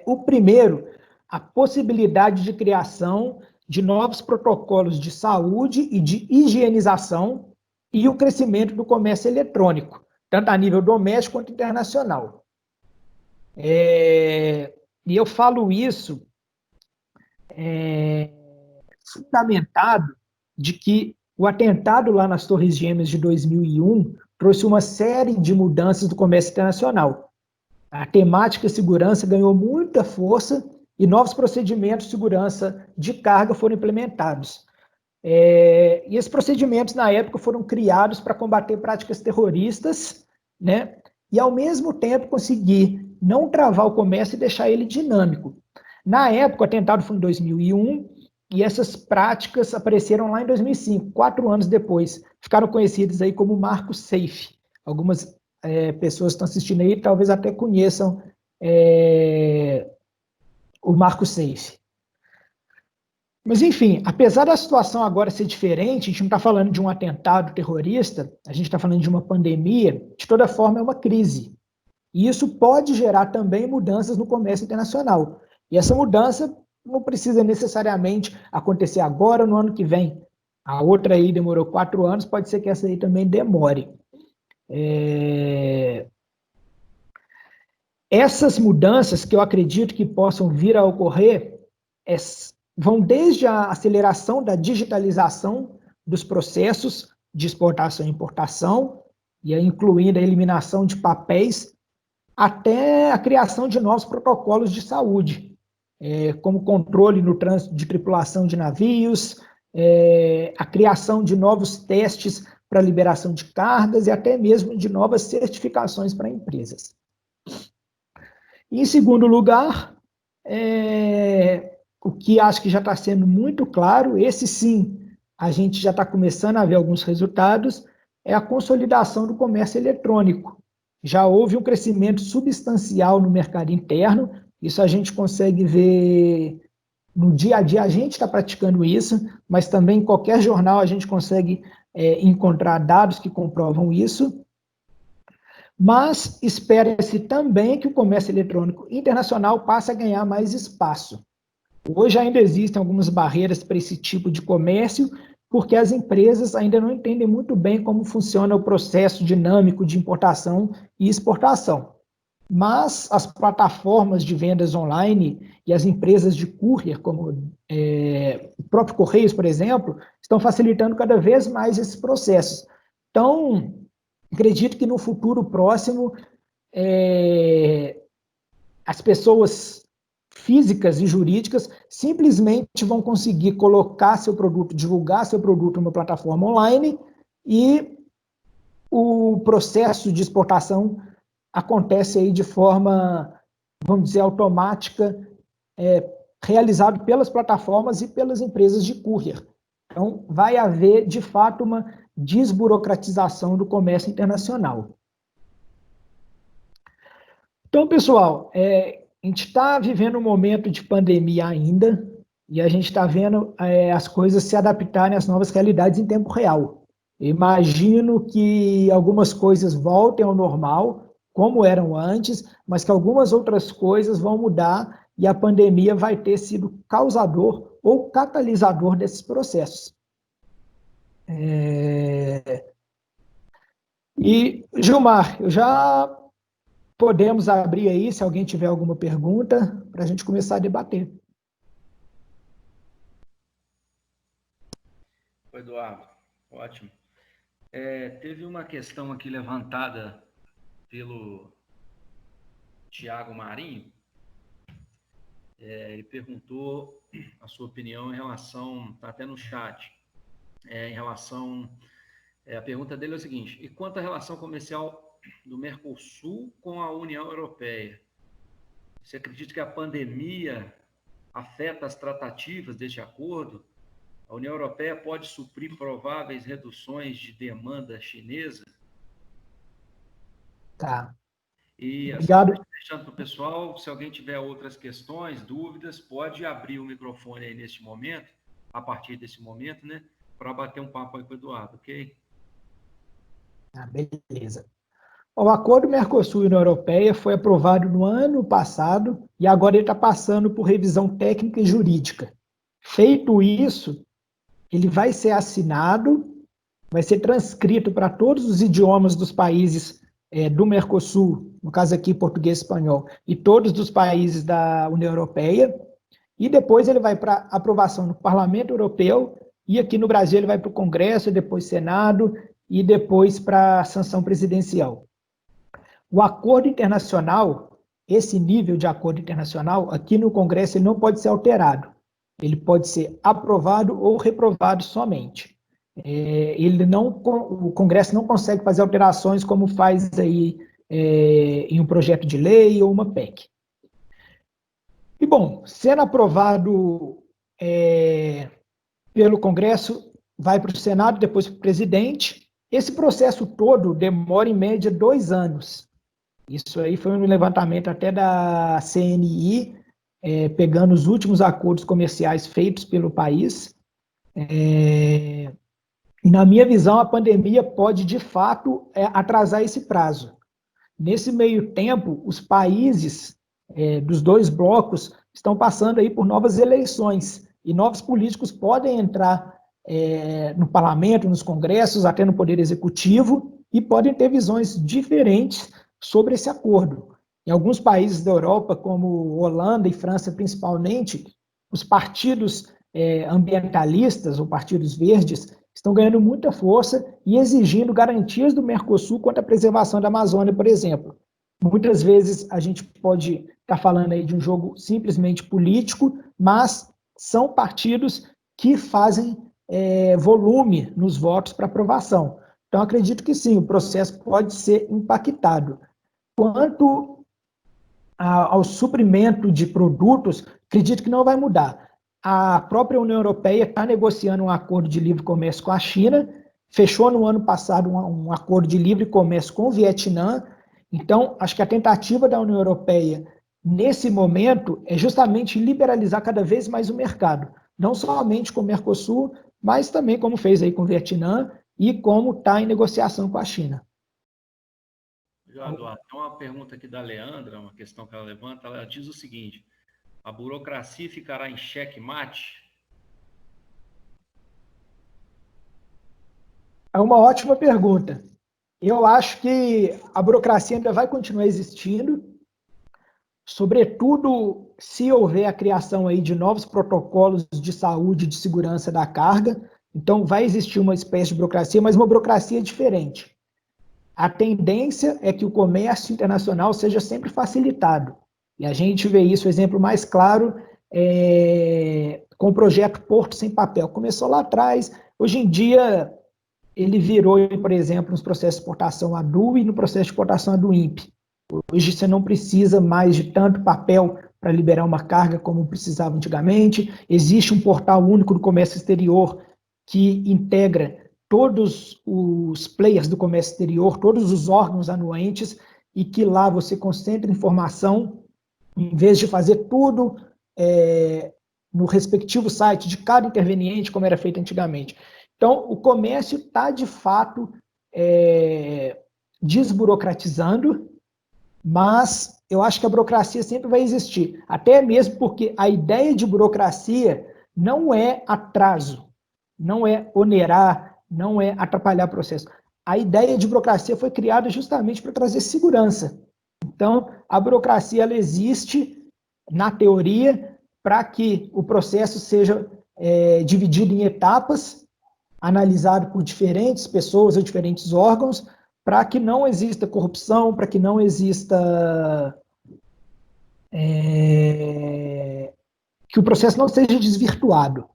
O primeiro, a possibilidade de criação de novos protocolos de saúde e de higienização e o crescimento do comércio eletrônico, tanto a nível doméstico quanto internacional. E eu falo isso fundamentado de que o atentado lá nas Torres Gêmeas de 2001 trouxe uma série de mudanças do comércio internacional. A temática segurança ganhou muita força e novos procedimentos de segurança de carga foram implementados. E esses procedimentos, na época, foram criados para combater práticas terroristas, né? E, ao mesmo tempo, conseguir não travar o comércio e deixar ele dinâmico. Na época, o atentado foi em 2001, e essas práticas apareceram lá em 2005, 4 anos depois. Ficaram conhecidas aí como Marco Safe. Algumas pessoas que estão assistindo aí talvez até conheçam o Marco Safe. Mas, enfim, apesar da situação agora ser diferente, a gente não está falando de um atentado terrorista, a gente está falando de uma pandemia, de toda forma é uma crise. E isso pode gerar também mudanças no comércio internacional. E essa mudança não precisa necessariamente acontecer agora ou no ano que vem. A outra aí demorou 4 anos, pode ser que essa aí também demore. Essas mudanças que eu acredito que possam vir a ocorrer vão desde a aceleração da digitalização dos processos de exportação e importação, e aí incluindo a eliminação de papéis, até a criação de novos protocolos de saúde, como controle no trânsito de tripulação de navios, a criação de novos testes para liberação de cargas e até mesmo de novas certificações para empresas. E, em segundo lugar, o que acho que já está sendo muito claro, esse sim, a gente já está começando a ver alguns resultados, é a consolidação do comércio eletrônico. Já houve um crescimento substancial no mercado interno, isso a gente consegue ver no dia a dia, a gente está praticando isso, mas também em qualquer jornal a gente consegue encontrar dados que comprovam isso. Mas espera-se também que o comércio eletrônico internacional passe a ganhar mais espaço. Hoje ainda existem algumas barreiras para esse tipo de comércio, porque as empresas ainda não entendem muito bem como funciona o processo dinâmico de importação e exportação. Mas as plataformas de vendas online e as empresas de courier, como o próprio Correios, por exemplo, estão facilitando cada vez mais esses processos. Então, acredito que no futuro próximo, as pessoas físicas e jurídicas simplesmente vão conseguir colocar seu produto, divulgar seu produto numa plataforma online e o processo de exportação acontece aí de forma, vamos dizer, automática, realizado pelas plataformas e pelas empresas de courier. Então, vai haver, de fato, uma desburocratização do comércio internacional. Então, pessoal, a gente está vivendo um momento de pandemia ainda, e a gente está vendo as coisas se adaptarem às novas realidades em tempo real. Imagino que algumas coisas voltem ao normal, como eram antes, mas que algumas outras coisas vão mudar e a pandemia vai ter sido causador ou catalisador desses processos. E, Gilmar, já podemos abrir aí, se alguém tiver alguma pergunta, para a gente começar a debater. Eduardo, ótimo. Teve uma questão aqui levantada pelo Tiago Marinho. Ele perguntou a sua opinião em relação, está até no chat, em relação, a pergunta dele é o seguinte: e quanto à relação comercial do Mercosul com a União Europeia? Você acredita que a pandemia afeta as tratativas deste acordo? A União Europeia pode suprir prováveis reduções de demanda chinesa? Tá. E Obrigado. Deixando para o pessoal, se alguém tiver outras questões, dúvidas, pode abrir o microfone aí neste momento, a partir desse momento, né, para bater um papo aí com o Eduardo, ok? Beleza. O acordo Mercosul e União Europeia foi aprovado no ano passado e agora ele está passando por revisão técnica e jurídica. Feito isso, ele vai ser assinado, vai ser transcrito para todos os idiomas dos países do Mercosul, no caso aqui português e espanhol, e todos dos países da União Europeia, e depois ele vai para aprovação no Parlamento Europeu, e aqui no Brasil ele vai para o Congresso, depois Senado, e depois para a sanção presidencial. O acordo internacional, esse nível de acordo internacional, aqui no Congresso ele não pode ser alterado. Ele pode ser aprovado ou reprovado somente. O Congresso não consegue fazer alterações como faz aí em um projeto de lei ou uma PEC. E, bom, sendo aprovado pelo Congresso, vai para o Senado, depois para o presidente. Esse processo todo demora, em média, 2 anos. Isso aí foi um levantamento até da CNI, pegando os últimos acordos comerciais feitos pelo país. E, na minha visão, a pandemia pode, de fato, atrasar esse prazo. Nesse meio tempo, os países dos 2 blocos estão passando aí por novas eleições, e novos políticos podem entrar no parlamento, nos congressos, até no poder executivo, e podem ter visões diferentes sobre esse acordo. Em alguns países da Europa, como Holanda e França principalmente, os partidos ambientalistas ou partidos verdes estão ganhando muita força e exigindo garantias do Mercosul quanto à preservação da Amazônia, por exemplo. Muitas vezes a gente pode estar falando aí de um jogo simplesmente político, mas são partidos que fazem volume nos votos para aprovação. Então, acredito que sim, o processo pode ser impactado. Quanto ao suprimento de produtos, acredito que não vai mudar. A própria União Europeia está negociando um acordo de livre comércio com a China, fechou no ano passado um acordo de livre comércio com o Vietnã. Então, acho que a tentativa da União Europeia, nesse momento, é justamente liberalizar cada vez mais o mercado, não somente com o Mercosul, mas também como fez aí com o Vietnã e como está em negociação com a China. Obrigado, Eduardo. Tem uma pergunta aqui da Leandra, uma questão que ela levanta, ela diz o seguinte: a burocracia ficará em xeque-mate? É uma ótima pergunta. Eu acho que a burocracia ainda vai continuar existindo, sobretudo se houver a criação aí de novos protocolos de saúde e de segurança da carga. Então, vai existir uma espécie de burocracia, mas uma burocracia diferente. A tendência é que o comércio internacional seja sempre facilitado. E a gente vê isso, o exemplo mais claro, com o projeto Porto Sem Papel. Começou lá atrás, hoje em dia ele virou, por exemplo, nos processos de exportação a DU e no processo de exportação a do INPE. Hoje você não precisa mais de tanto papel para liberar uma carga como precisava antigamente. Existe um portal único do comércio exterior que integra todos os players do comércio exterior, todos os órgãos anuentes, e que lá você concentra informação, em vez de fazer tudo no respectivo site de cada interveniente, como era feito antigamente. Então, o comércio está, de fato, desburocratizando, mas eu acho que a burocracia sempre vai existir, até mesmo porque a ideia de burocracia não é atraso, não é onerar, não é atrapalhar o processo. A ideia de burocracia foi criada justamente para trazer segurança. Então, a burocracia ela existe, na teoria, para que o processo seja dividido em etapas, analisado por diferentes pessoas ou diferentes órgãos, para que não exista corrupção, para que não exista que o processo não seja desvirtuado.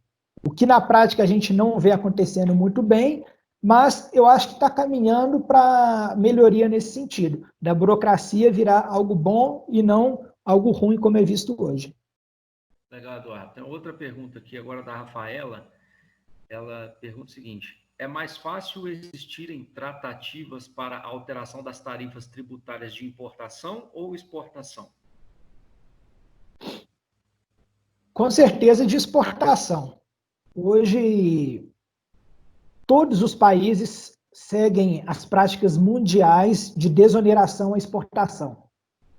O que na prática a gente não vê acontecendo muito bem, mas eu acho que está caminhando para melhoria nesse sentido, da burocracia virar algo bom e não algo ruim como é visto hoje. Legal, Eduardo. Tem outra pergunta aqui agora da Rafaela. Ela pergunta o seguinte: é mais fácil existirem tratativas para a alteração das tarifas tributárias de importação ou exportação? Com certeza de exportação. Hoje, todos os países seguem as práticas mundiais de desoneração à exportação.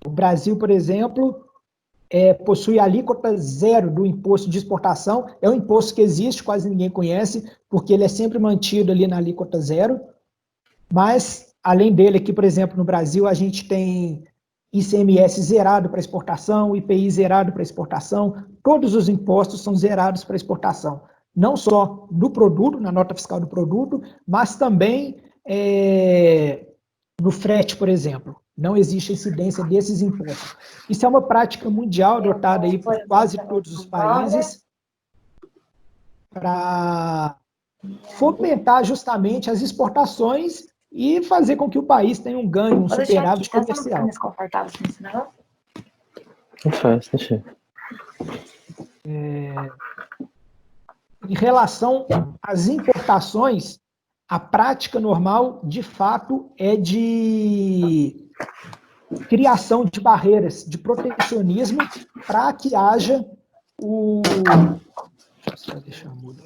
O Brasil, por exemplo, possui alíquota zero do imposto de exportação. É um imposto que existe, quase ninguém conhece, porque ele é sempre mantido ali na alíquota zero. Mas, além dele, aqui, por exemplo, no Brasil, a gente tem ICMS zerado para exportação, IPI zerado para exportação, todos os impostos são zerados para exportação. Não só do produto, na nota fiscal do produto, mas também no frete, por exemplo. Não existe incidência desses impostos. Isso é uma prática mundial adotada aí por quase todos os países para fomentar justamente as exportações e fazer com que o país tenha um ganho, um superávit comercial. Deixa. Em relação às importações, a prática normal, de fato, é de criação de barreiras, de protecionismo, para que haja o... Deixa eu mudar.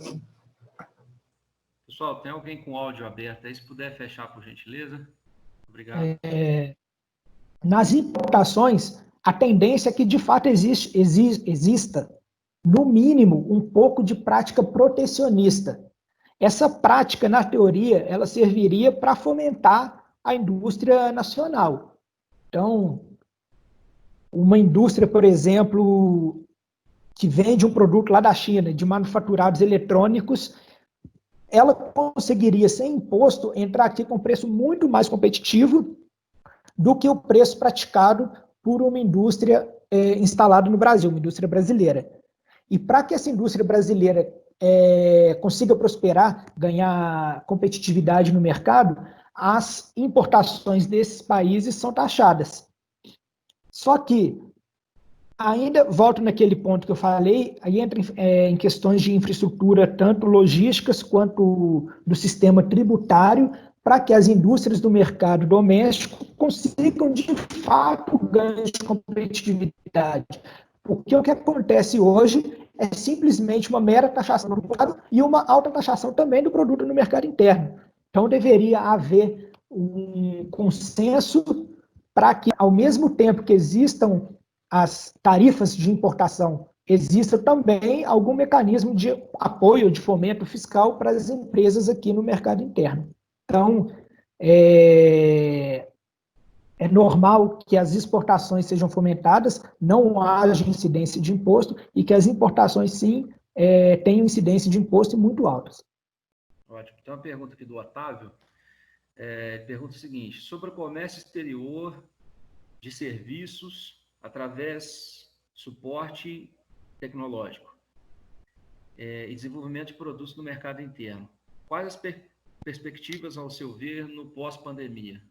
Pessoal, tem alguém com áudio aberto aí? Se puder fechar, por gentileza. Obrigado. Nas importações, a tendência é que, de fato, exista, no mínimo, um pouco de prática protecionista. Essa prática, na teoria, ela serviria para fomentar a indústria nacional. Então, uma indústria, por exemplo, que vende um produto lá da China, de manufaturados eletrônicos, ela conseguiria, sem imposto, entrar aqui com um preço muito mais competitivo do que o preço praticado por uma indústria instalada no Brasil, uma indústria brasileira. E para que essa indústria brasileira consiga prosperar, ganhar competitividade no mercado, as importações desses países são taxadas. Só que, ainda volto naquele ponto que eu falei, aí entra em questões de infraestrutura, tanto logísticas quanto do sistema tributário, para que as indústrias do mercado doméstico consigam, de fato, ganhos de competitividade. Porque o que acontece hoje é simplesmente uma mera taxação do mercado e uma alta taxação também do produto no mercado interno. Então, deveria haver um consenso para que, ao mesmo tempo que existam as tarifas de importação, exista também algum mecanismo de apoio, de fomento fiscal para as empresas aqui no mercado interno. Então, é normal que as exportações sejam fomentadas, não haja incidência de imposto e que as importações, sim, tenham incidência de imposto muito altas. Ótimo. Tem uma pergunta aqui do Otávio. Pergunta o seguinte: sobre o comércio exterior de serviços através de suporte tecnológico e desenvolvimento de produtos no mercado interno, quais as perspectivas, ao seu ver, no pós-pandemia?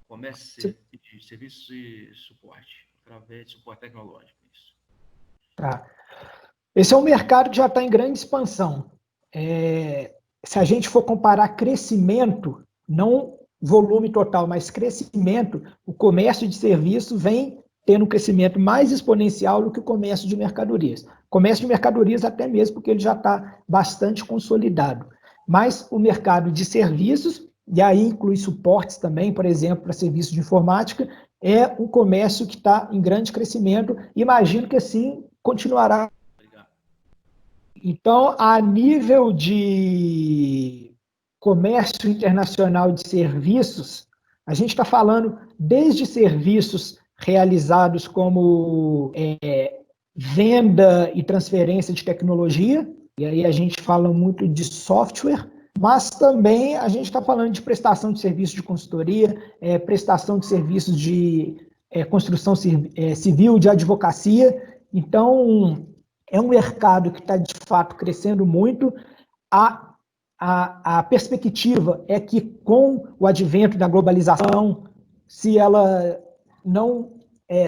Comércio de serviços e suporte, através de suporte tecnológico. Isso. Tá. Esse é um mercado que já está em grande expansão. Se a gente for comparar crescimento, não volume total, mas crescimento, o comércio de serviços vem tendo um crescimento mais exponencial do que o comércio de mercadorias. Comércio de mercadorias até mesmo porque ele já está bastante consolidado. Mas o mercado de serviços, e aí inclui suportes também, por exemplo, para serviços de informática, é um comércio que está em grande crescimento. Imagino que assim continuará. Então, a nível de comércio internacional de serviços, a gente está falando desde serviços realizados como venda e transferência de tecnologia, e aí a gente fala muito de software, mas também a gente está falando de prestação de serviços de consultoria, prestação de serviços de construção civil, de advocacia. Então, é um mercado que está, de fato, crescendo muito. A perspectiva é que, com o advento da globalização, se ela não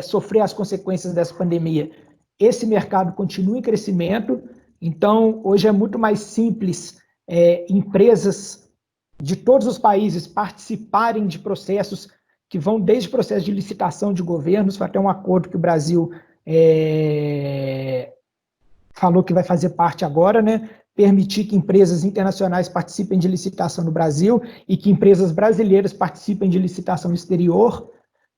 sofrer as consequências dessa pandemia, esse mercado continue em crescimento. Então, hoje é muito mais simples empresas de todos os países participarem de processos que vão desde processos de licitação de governos, vai ter um acordo que o Brasil falou que vai fazer parte agora, né? Permitir que empresas internacionais participem de licitação no Brasil e que empresas brasileiras participem de licitação no exterior.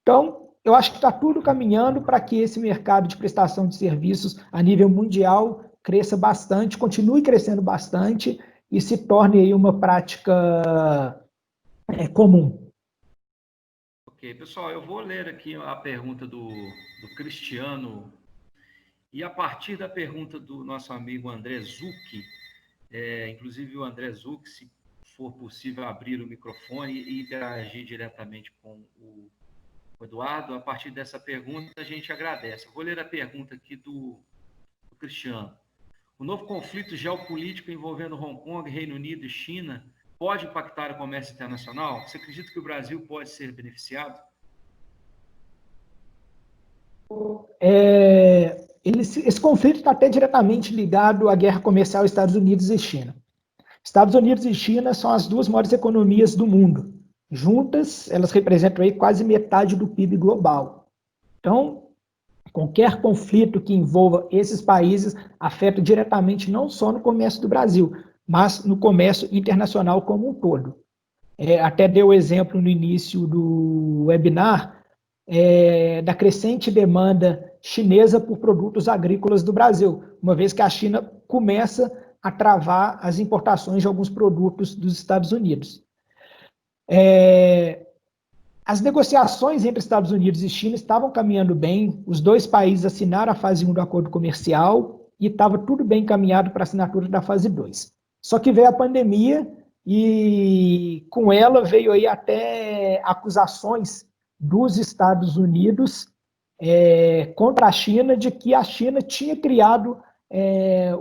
Então, eu acho que está tudo caminhando para que esse mercado de prestação de serviços a nível mundial cresça bastante, continue crescendo bastante e se torne aí uma prática comum. Ok, pessoal, eu vou ler aqui a pergunta do Cristiano. E a partir da pergunta do nosso amigo André Zucchi, inclusive o André Zucchi, se for possível abrir o microfone e interagir diretamente com o Eduardo, a partir dessa pergunta a gente agradece. Vou ler a pergunta aqui do Cristiano. O novo conflito geopolítico envolvendo Hong Kong, Reino Unido e China pode impactar o comércio internacional? Você acredita que o Brasil pode ser beneficiado? Esse conflito está até diretamente ligado à guerra comercial Estados Unidos e China. Estados Unidos e China são as duas maiores economias do mundo. Juntas, elas representam aí quase metade do PIB global. Então, qualquer conflito que envolva esses países afeta diretamente não só no comércio do Brasil, mas no comércio internacional como um todo. Até dei o exemplo no início do webinar, da crescente demanda chinesa por produtos agrícolas do Brasil, uma vez que a China começa a travar as importações de alguns produtos dos Estados Unidos. As negociações entre Estados Unidos e China estavam caminhando bem, os dois países assinaram a fase 1 do acordo comercial e estava tudo bem encaminhado para a assinatura da fase 2. Só que veio a pandemia e com ela veio aí até acusações dos Estados Unidos contra a China de que a China tinha criado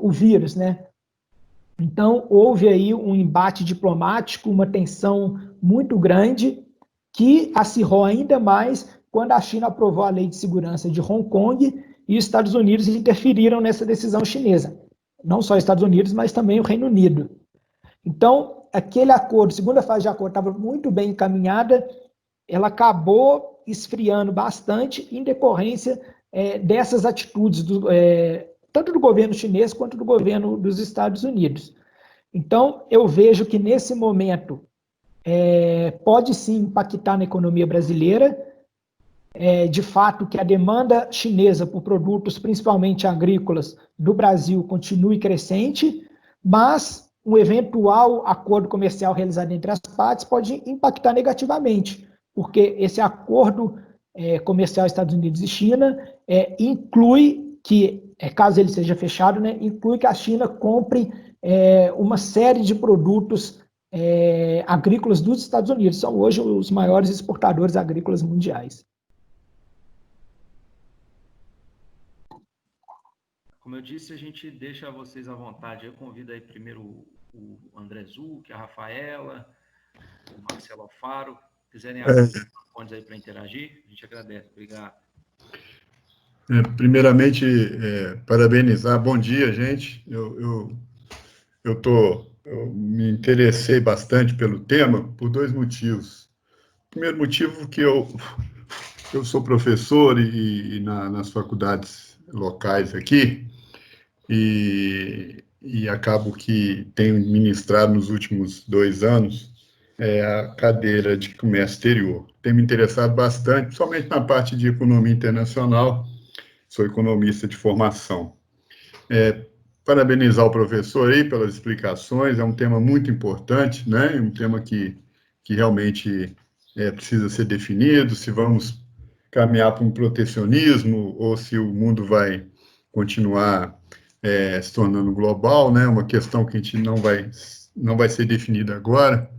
o vírus, né? Então, houve aí um embate diplomático, uma tensão muito grande, que acirrou ainda mais quando a China aprovou a Lei de Segurança de Hong Kong e os Estados Unidos interferiram nessa decisão chinesa. Não só os Estados Unidos, mas também o Reino Unido. Então, aquele acordo, segunda fase de acordo, estava muito bem encaminhada, ela acabou esfriando bastante em decorrência dessas atitudes, tanto do governo chinês quanto do governo dos Estados Unidos. Então, eu vejo que nesse momento pode sim impactar na economia brasileira, de fato que a demanda chinesa por produtos, principalmente agrícolas, do Brasil continue crescente, mas um eventual acordo comercial realizado entre as partes pode impactar negativamente, porque esse acordo comercial Estados Unidos e China inclui que, caso ele seja fechado, né, inclui que a China compre uma série de produtos agrícolas dos Estados Unidos. São hoje os maiores exportadores agrícolas mundiais. Como eu disse, a gente deixa vocês à vontade. Eu convido aí primeiro o André Zucchi, a Rafaela, o Marcelo Alfaro. Se quiserem abrir os microfones aí para interagir, a gente agradece. Obrigado. Primeiramente, parabenizar. Bom dia, gente. Eu me interessei bastante pelo tema por dois motivos. Primeiro motivo que eu sou professor e nas faculdades locais aqui, e acabo que tenho ministrado nos últimos 2 anos a cadeira de comércio exterior. Tem me interessado bastante, principalmente na parte de economia internacional. Sou economista de formação. Parabenizar o professor aí pelas explicações, é um tema muito importante, né? Um tema que realmente precisa ser definido, se vamos caminhar para um protecionismo ou se o mundo vai continuar se tornando global, né? Uma questão que a gente não vai ser definida agora,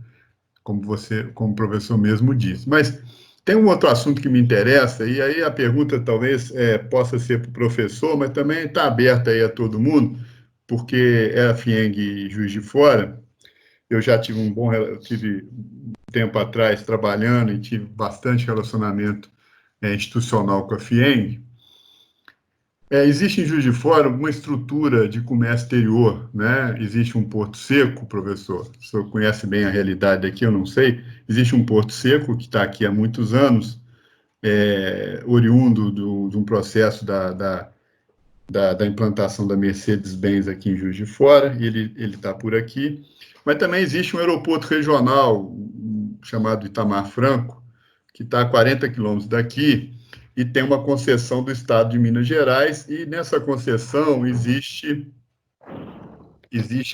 como o professor mesmo disse. Mas tem um outro assunto que me interessa, e aí a pergunta talvez possa ser para o professor, mas também está aberta aí a todo mundo, porque é a FIENG Juiz de Fora. Eu já tive tive um tempo atrás trabalhando e tive bastante relacionamento institucional com a FIENG. Existe em Juiz de Fora uma estrutura de comércio exterior, né? Existe um porto seco, professor. O senhor conhece bem a realidade aqui, eu não sei. Existe um porto seco que está aqui há muitos anos, oriundo de um processo da implantação da Mercedes-Benz aqui em Juiz de Fora, e ele está por aqui. Mas também existe um aeroporto regional chamado Itamar Franco, que está a 40 quilômetros daqui, e tem uma concessão do Estado de Minas Gerais, e nessa concessão existe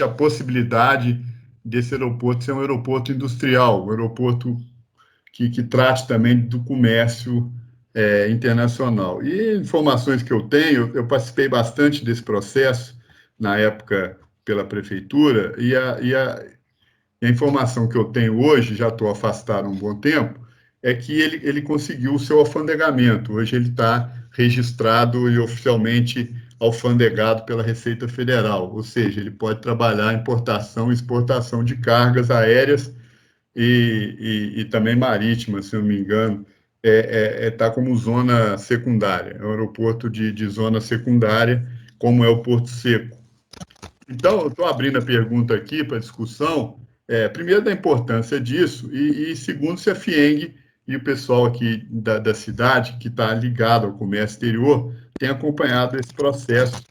a possibilidade desse aeroporto ser um aeroporto industrial, um aeroporto que trate também do comércio internacional. E informações que eu tenho, eu participei bastante desse processo, na época, pela prefeitura, e a informação que eu tenho hoje, já estou afastado há um bom tempo, é que ele conseguiu o seu alfandegamento. Hoje ele está registrado e oficialmente alfandegado pela Receita Federal, ou seja, ele pode trabalhar importação e exportação de cargas aéreas e também marítimas, se não me engano, está como zona secundária, é um aeroporto de zona secundária, como é o Porto Seco. Então, eu estou abrindo a pergunta aqui para discussão, primeiro da importância disso, e segundo, se a FIENG e o pessoal aqui da cidade, que está ligado ao comércio exterior, tem acompanhado esse processo,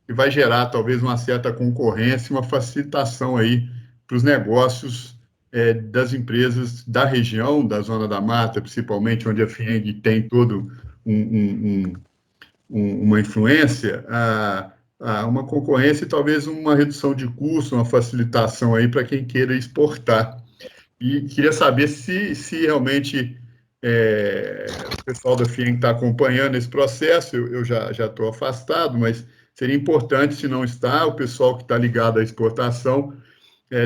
que vai gerar talvez uma certa concorrência, uma facilitação aí para os negócios das empresas da região, da Zona da Mata, principalmente, onde a FIENG tem todo uma influência, uma concorrência e talvez uma redução de custo, uma facilitação aí para quem queira exportar. E queria saber se realmente O pessoal da FIENG está acompanhando esse processo, eu já estou afastado, mas seria importante, se não está, o pessoal que está ligado à exportação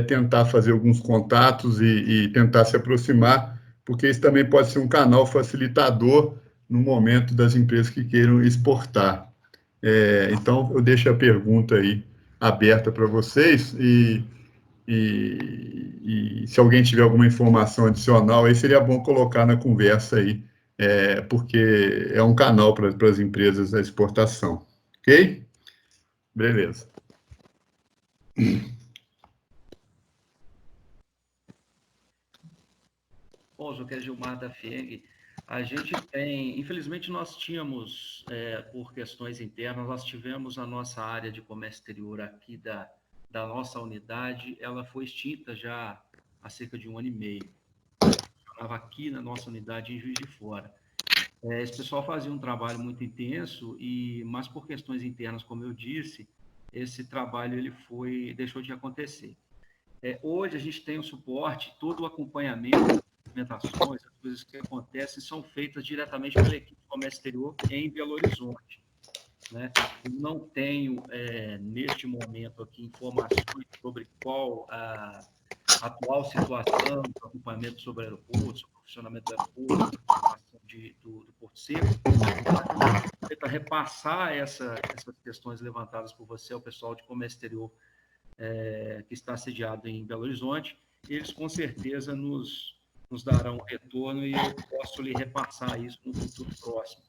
tentar fazer alguns contatos e tentar se aproximar, porque isso também pode ser um canal facilitador no momento das empresas que queiram exportar. Então, eu deixo a pergunta aí aberta para vocês e se alguém tiver alguma informação adicional, aí seria bom colocar na conversa aí, porque é um canal para as empresas da exportação. Ok? Beleza. Bom, João Gilmar da FIENG, a gente tem, infelizmente nós tínhamos, por questões internas, nós tivemos a nossa área de comércio exterior aqui da nossa unidade, ela foi extinta já há cerca de 1 ano e meio. Funcionava aqui na nossa unidade em Juiz de Fora. Esse pessoal fazia um trabalho muito intenso, mas por questões internas, como eu disse, esse trabalho deixou de acontecer. Hoje a gente tem o suporte, todo o acompanhamento, implementações, as coisas que acontecem são feitas diretamente pela equipe de comércio exterior em Belo Horizonte. Né? Eu não tenho, neste momento aqui, informações sobre qual a atual situação do acompanhamento sobre o aeroporto, sobre o funcionamento do aeroporto, do Porto Seco, para repassar essas questões levantadas por você ao pessoal de comércio exterior que está sediado em Belo Horizonte, eles com certeza nos darão um retorno e eu posso lhe repassar isso no futuro próximo.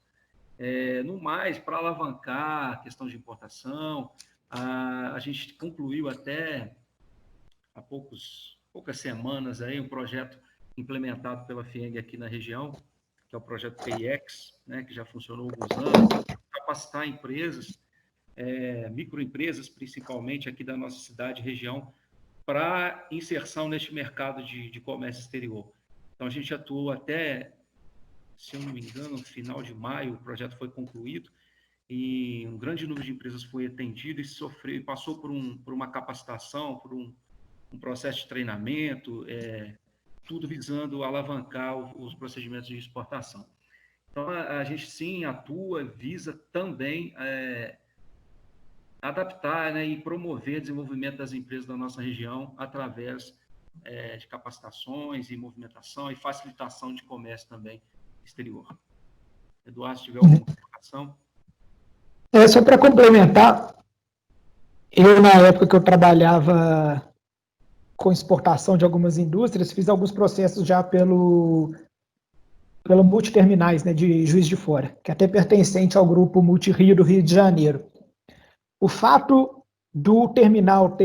No mais, para alavancar a questão de importação, a gente concluiu até há poucas semanas aí um projeto implementado pela FIENG aqui na região, que é o projeto PIEX, né, que já funcionou há alguns anos, capacitar empresas, microempresas, principalmente aqui da nossa cidade e região, para inserção neste mercado de comércio exterior. Então, a gente atuou até, se eu não me engano, no final de maio, o projeto foi concluído e um grande número de empresas foi atendido e passou por uma capacitação, por um processo de treinamento, tudo visando alavancar os procedimentos de exportação. Então, a gente sim atua, visa também adaptar, né, e promover o desenvolvimento das empresas da nossa região através de capacitações e movimentação e facilitação de comércio também exterior. Eduardo, se tiver alguma colocação? Só para complementar, eu, na época que eu trabalhava com exportação de algumas indústrias, fiz alguns processos já pelo Multiterminais, né, de Juiz de Fora, que é até pertencente ao grupo Multirio do Rio de Janeiro. O fato do terminal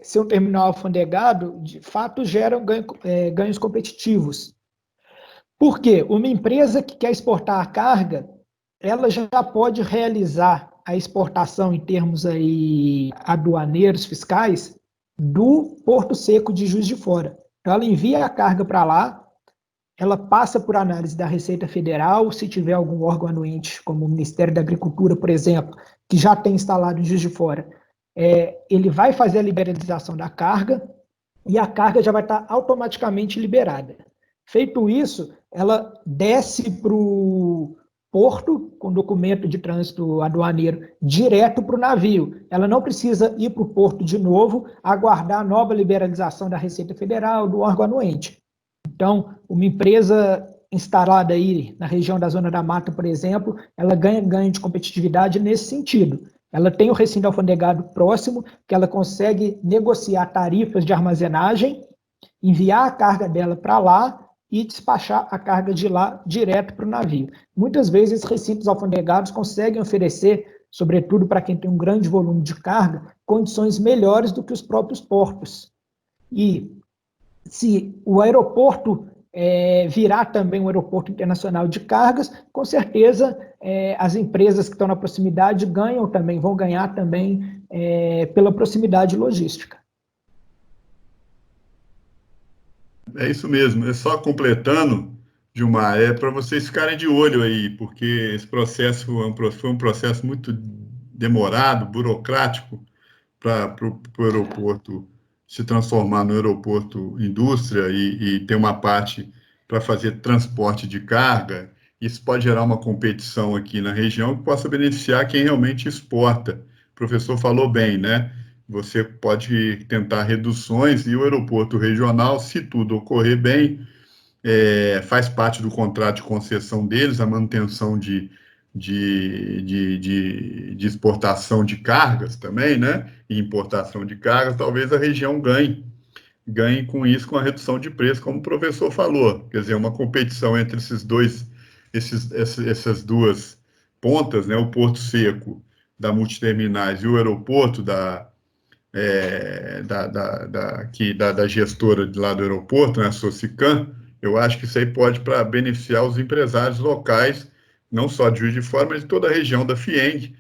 ser um terminal alfandegado, de fato, gera ganhos competitivos. Por quê? Uma empresa que quer exportar a carga, ela já pode realizar a exportação em termos aí aduaneiros, fiscais, do Porto Seco de Juiz de Fora. Então, ela envia a carga para lá, ela passa por análise da Receita Federal, se tiver algum órgão anuente, como o Ministério da Agricultura, por exemplo, que já tem instalado em Juiz de Fora, ele vai fazer a liberalização da carga e a carga já vai estar automaticamente liberada. Feito isso, ela desce para o porto com documento de trânsito aduaneiro direto para o navio. Ela não precisa ir para o porto de novo, aguardar a nova liberalização da Receita Federal, do órgão anuente. Então, uma empresa instalada aí na região da Zona da Mata, por exemplo, ela ganha de competitividade nesse sentido. Ela tem o recinto alfandegado próximo, que ela consegue negociar tarifas de armazenagem, enviar a carga dela para lá e despachar a carga de lá direto para o navio. Muitas vezes, esses recintos alfandegados conseguem oferecer, sobretudo para quem tem um grande volume de carga, condições melhores do que os próprios portos. E se o aeroporto virar também um aeroporto internacional de cargas, com certeza as empresas que estão na proximidade vão ganhar também pela proximidade logística. É isso mesmo, é só completando, Gilmar, para vocês ficarem de olho aí, porque esse processo foi um processo muito demorado, burocrático, para o aeroporto se transformar no aeroporto indústria e ter uma parte para fazer transporte de carga. Isso pode gerar uma competição aqui na região que possa beneficiar quem realmente exporta. O professor falou bem, né? Você pode tentar reduções e o aeroporto regional, se tudo ocorrer bem, faz parte do contrato de concessão deles, a manutenção de exportação de cargas também, né? E importação de cargas, talvez a região ganhe com isso, com a redução de preço, como o professor falou. Quer dizer, uma competição entre essas duas pontas, né? O Porto Seco da Multiterminais e o aeroporto da gestora de lá do aeroporto, né, a Socicam. Eu acho que isso aí pode para beneficiar os empresários locais, não só de Juiz de Fora, mas de toda a região da FIENG,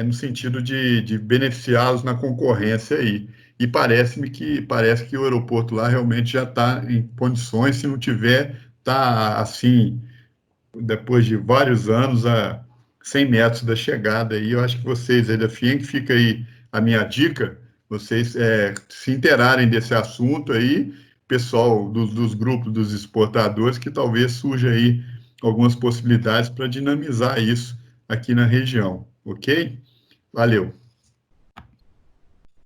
no sentido de beneficiá-los na concorrência aí. E parece que o aeroporto lá realmente já está em condições, se não tiver, está assim, depois de vários anos, a 100 metros da chegada. E eu acho que vocês aí da FIENG, fica aí a minha dica, vocês se interarem desse assunto aí, pessoal dos grupos dos exportadores, que talvez surja aí algumas possibilidades para dinamizar isso aqui na região, ok? Valeu.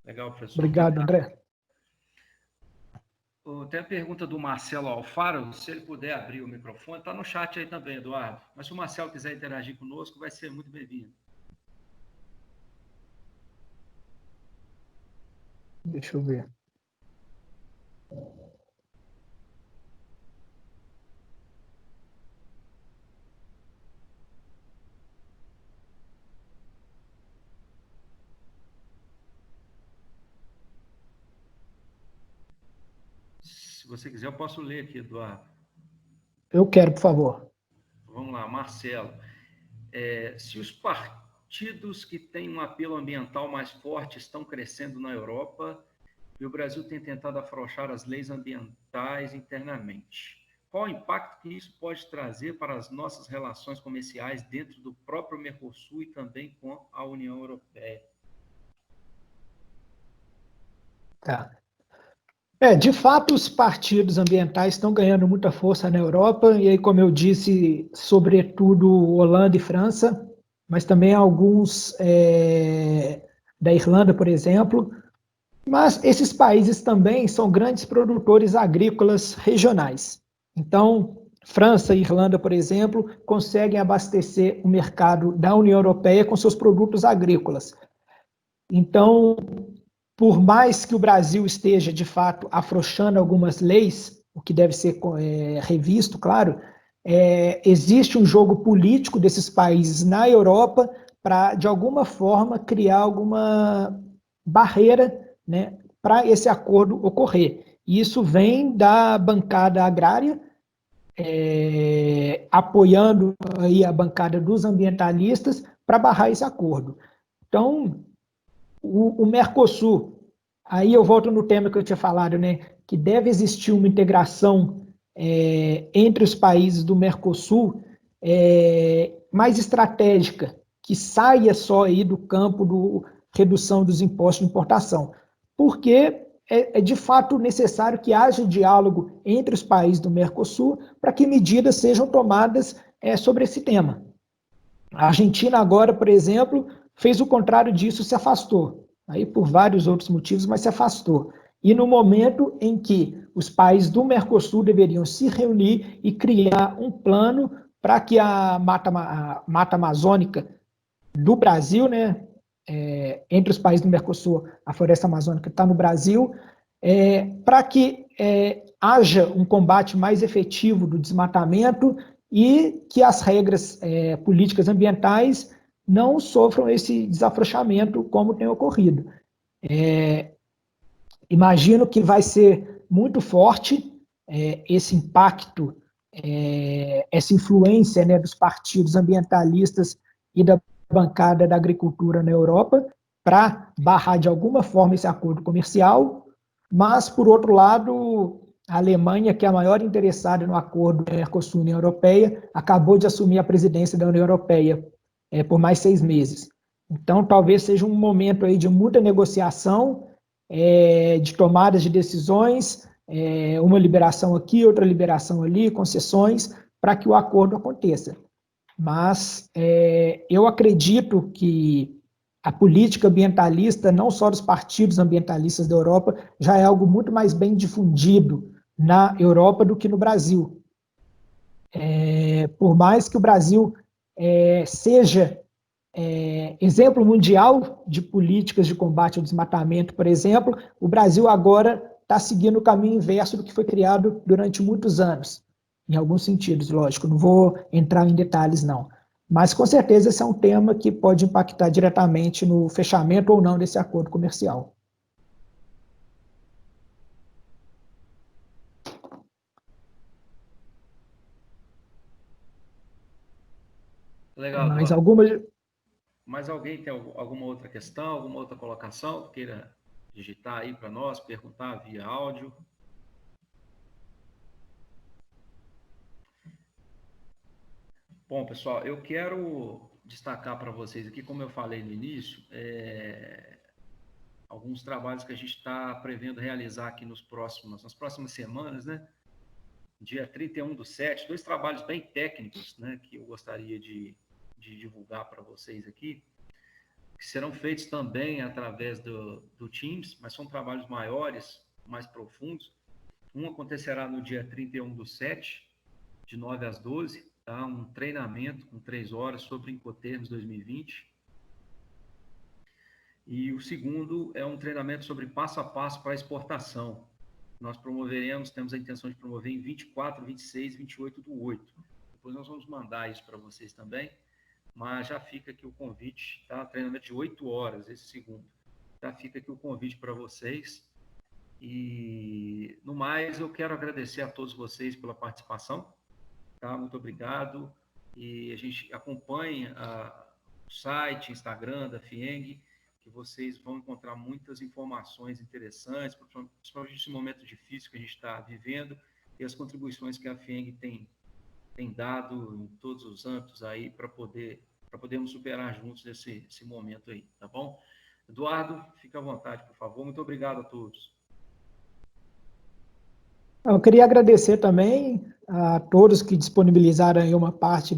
Legal, professor. Obrigado, André. Tem a pergunta do Marcelo Alfaro, se ele puder abrir o microfone, está no chat aí também, Eduardo. Mas se o Marcelo quiser interagir conosco, vai ser muito bem-vindo. Deixa eu ver. Se você quiser, eu posso ler aqui, Eduardo. Eu quero, por favor. Vamos lá, Marcelo. Se os partidos que têm um apelo ambiental mais forte estão crescendo na Europa e o Brasil tem tentado afrouxar as leis ambientais internamente, qual o impacto que isso pode trazer para as nossas relações comerciais dentro do próprio Mercosul e também com a União Europeia? Tá. De fato, os partidos ambientais estão ganhando muita força na Europa, e aí, como eu disse, sobretudo Holanda e França, mas também alguns da Irlanda, por exemplo. Mas esses países também são grandes produtores agrícolas regionais. Então, França e Irlanda, por exemplo, conseguem abastecer o mercado da União Europeia com seus produtos agrícolas. Então, por mais que o Brasil esteja, de fato, afrouxando algumas leis, o que deve ser revisto, claro, existe um jogo político desses países na Europa para, de alguma forma, criar alguma barreira, né, para esse acordo ocorrer. E isso vem da bancada agrária, apoiando aí a bancada dos ambientalistas para barrar esse acordo. Então, o Mercosul, aí eu volto no tema que eu tinha falado, né, que deve existir uma integração entre os países do Mercosul mais estratégica, que saia só aí do campo da redução dos impostos de importação, porque é de fato necessário que haja diálogo entre os países do Mercosul para que medidas sejam tomadas sobre esse tema. A Argentina agora, por exemplo, fez o contrário disso, se afastou, aí por vários outros motivos, mas se afastou. E no momento em que os países do Mercosul deveriam se reunir e criar um plano para que a mata amazônica do Brasil, né, entre os países do Mercosul, a floresta amazônica está no Brasil, para que haja um combate mais efetivo do desmatamento e que as regras políticas ambientais não sofram esse desafrouxamento como tem ocorrido. Imagino que vai ser muito forte esse impacto, essa influência, né, dos partidos ambientalistas e da bancada da agricultura na Europa para barrar de alguma forma esse acordo comercial, mas, por outro lado, a Alemanha, que é a maior interessada no acordo Mercosul-União Europeia, acabou de assumir a presidência da União Europeia por mais 6 meses. Então, talvez seja um momento aí de muita negociação, de tomadas de decisões, uma liberação aqui, outra liberação ali, concessões, para que o acordo aconteça. Mas eu acredito que a política ambientalista, não só dos partidos ambientalistas da Europa, já é algo muito mais bem difundido na Europa do que no Brasil. Por mais que o Brasil seja exemplo mundial de políticas de combate ao desmatamento, por exemplo, o Brasil agora está seguindo o caminho inverso do que foi criado durante muitos anos, em alguns sentidos, lógico, não vou entrar em detalhes, não. Mas, com certeza, esse é um tema que pode impactar diretamente no fechamento ou não desse acordo comercial. Legal, Mais Eduardo. alguma? Mais alguém tem alguma outra questão, alguma outra colocação que queira digitar aí para nós, perguntar via áudio? Bom, pessoal, eu quero destacar para vocês aqui, como eu falei no início, alguns trabalhos que a gente está prevendo realizar aqui nas próximas semanas, né? Dia 31/7, 2 trabalhos bem técnicos, né, que eu gostaria de divulgar para vocês aqui, que serão feitos também através do Teams, mas são trabalhos maiores, mais profundos. Um acontecerá no dia 31/7, de 9 às 12, tá? Um treinamento com 3 horas sobre Incoterms 2020. E o segundo é um treinamento sobre passo a passo para a exportação. Nós temos a intenção de promover em 24, 26 e 28/8. Depois nós vamos mandar isso para vocês também, mas já fica aqui o convite, tá? Treinamento de 8 horas, esse segundo. Já fica aqui o convite para vocês. E, no mais, eu quero agradecer a todos vocês pela participação, tá? Muito obrigado. E a gente acompanha o site, Instagram da FIENG, que vocês vão encontrar muitas informações interessantes, principalmente nesse momento difícil que a gente está vivendo, e as contribuições que a FIENG tem dado em todos os âmbitos aí para podermos superar juntos esse momento aí, tá bom? Eduardo, fica à vontade, por favor. Muito obrigado a todos. Eu queria agradecer também a todos que disponibilizaram aí uma parte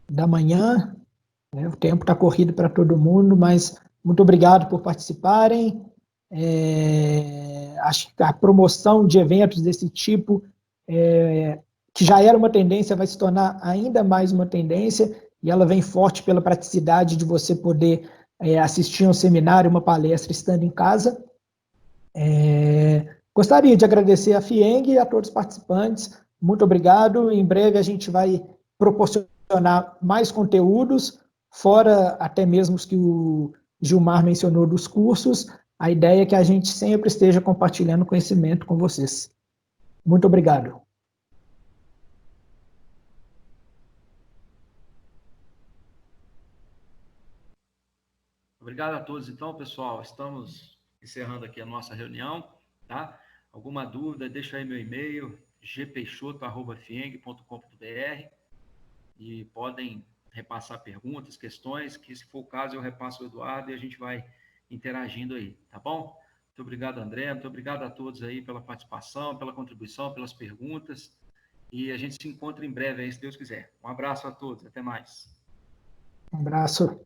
da manhã, né? O tempo está corrido para todo mundo, mas muito obrigado por participarem. Acho que a promoção de eventos desse tipo, que já era uma tendência, vai se tornar ainda mais uma tendência, e ela vem forte pela praticidade de você poder assistir a um seminário, uma palestra, estando em casa. Gostaria de agradecer a FIENG e a todos os participantes. Muito obrigado. Em breve a gente vai proporcionar mais conteúdos, fora até mesmo os que o Gilmar mencionou dos cursos. A ideia é que a gente sempre esteja compartilhando conhecimento com vocês. Muito obrigado. Obrigado a todos, então, pessoal. Estamos encerrando aqui a nossa reunião, tá? Alguma dúvida, deixa aí meu e-mail, gpeixoto@fieng.com.br, e podem repassar perguntas, questões, que se for o caso eu repasso ao Eduardo e a gente vai interagindo aí, tá bom? Muito obrigado, André, muito obrigado a todos aí pela participação, pela contribuição, pelas perguntas, e a gente se encontra em breve aí, se Deus quiser. Um abraço a todos, até mais. Um abraço.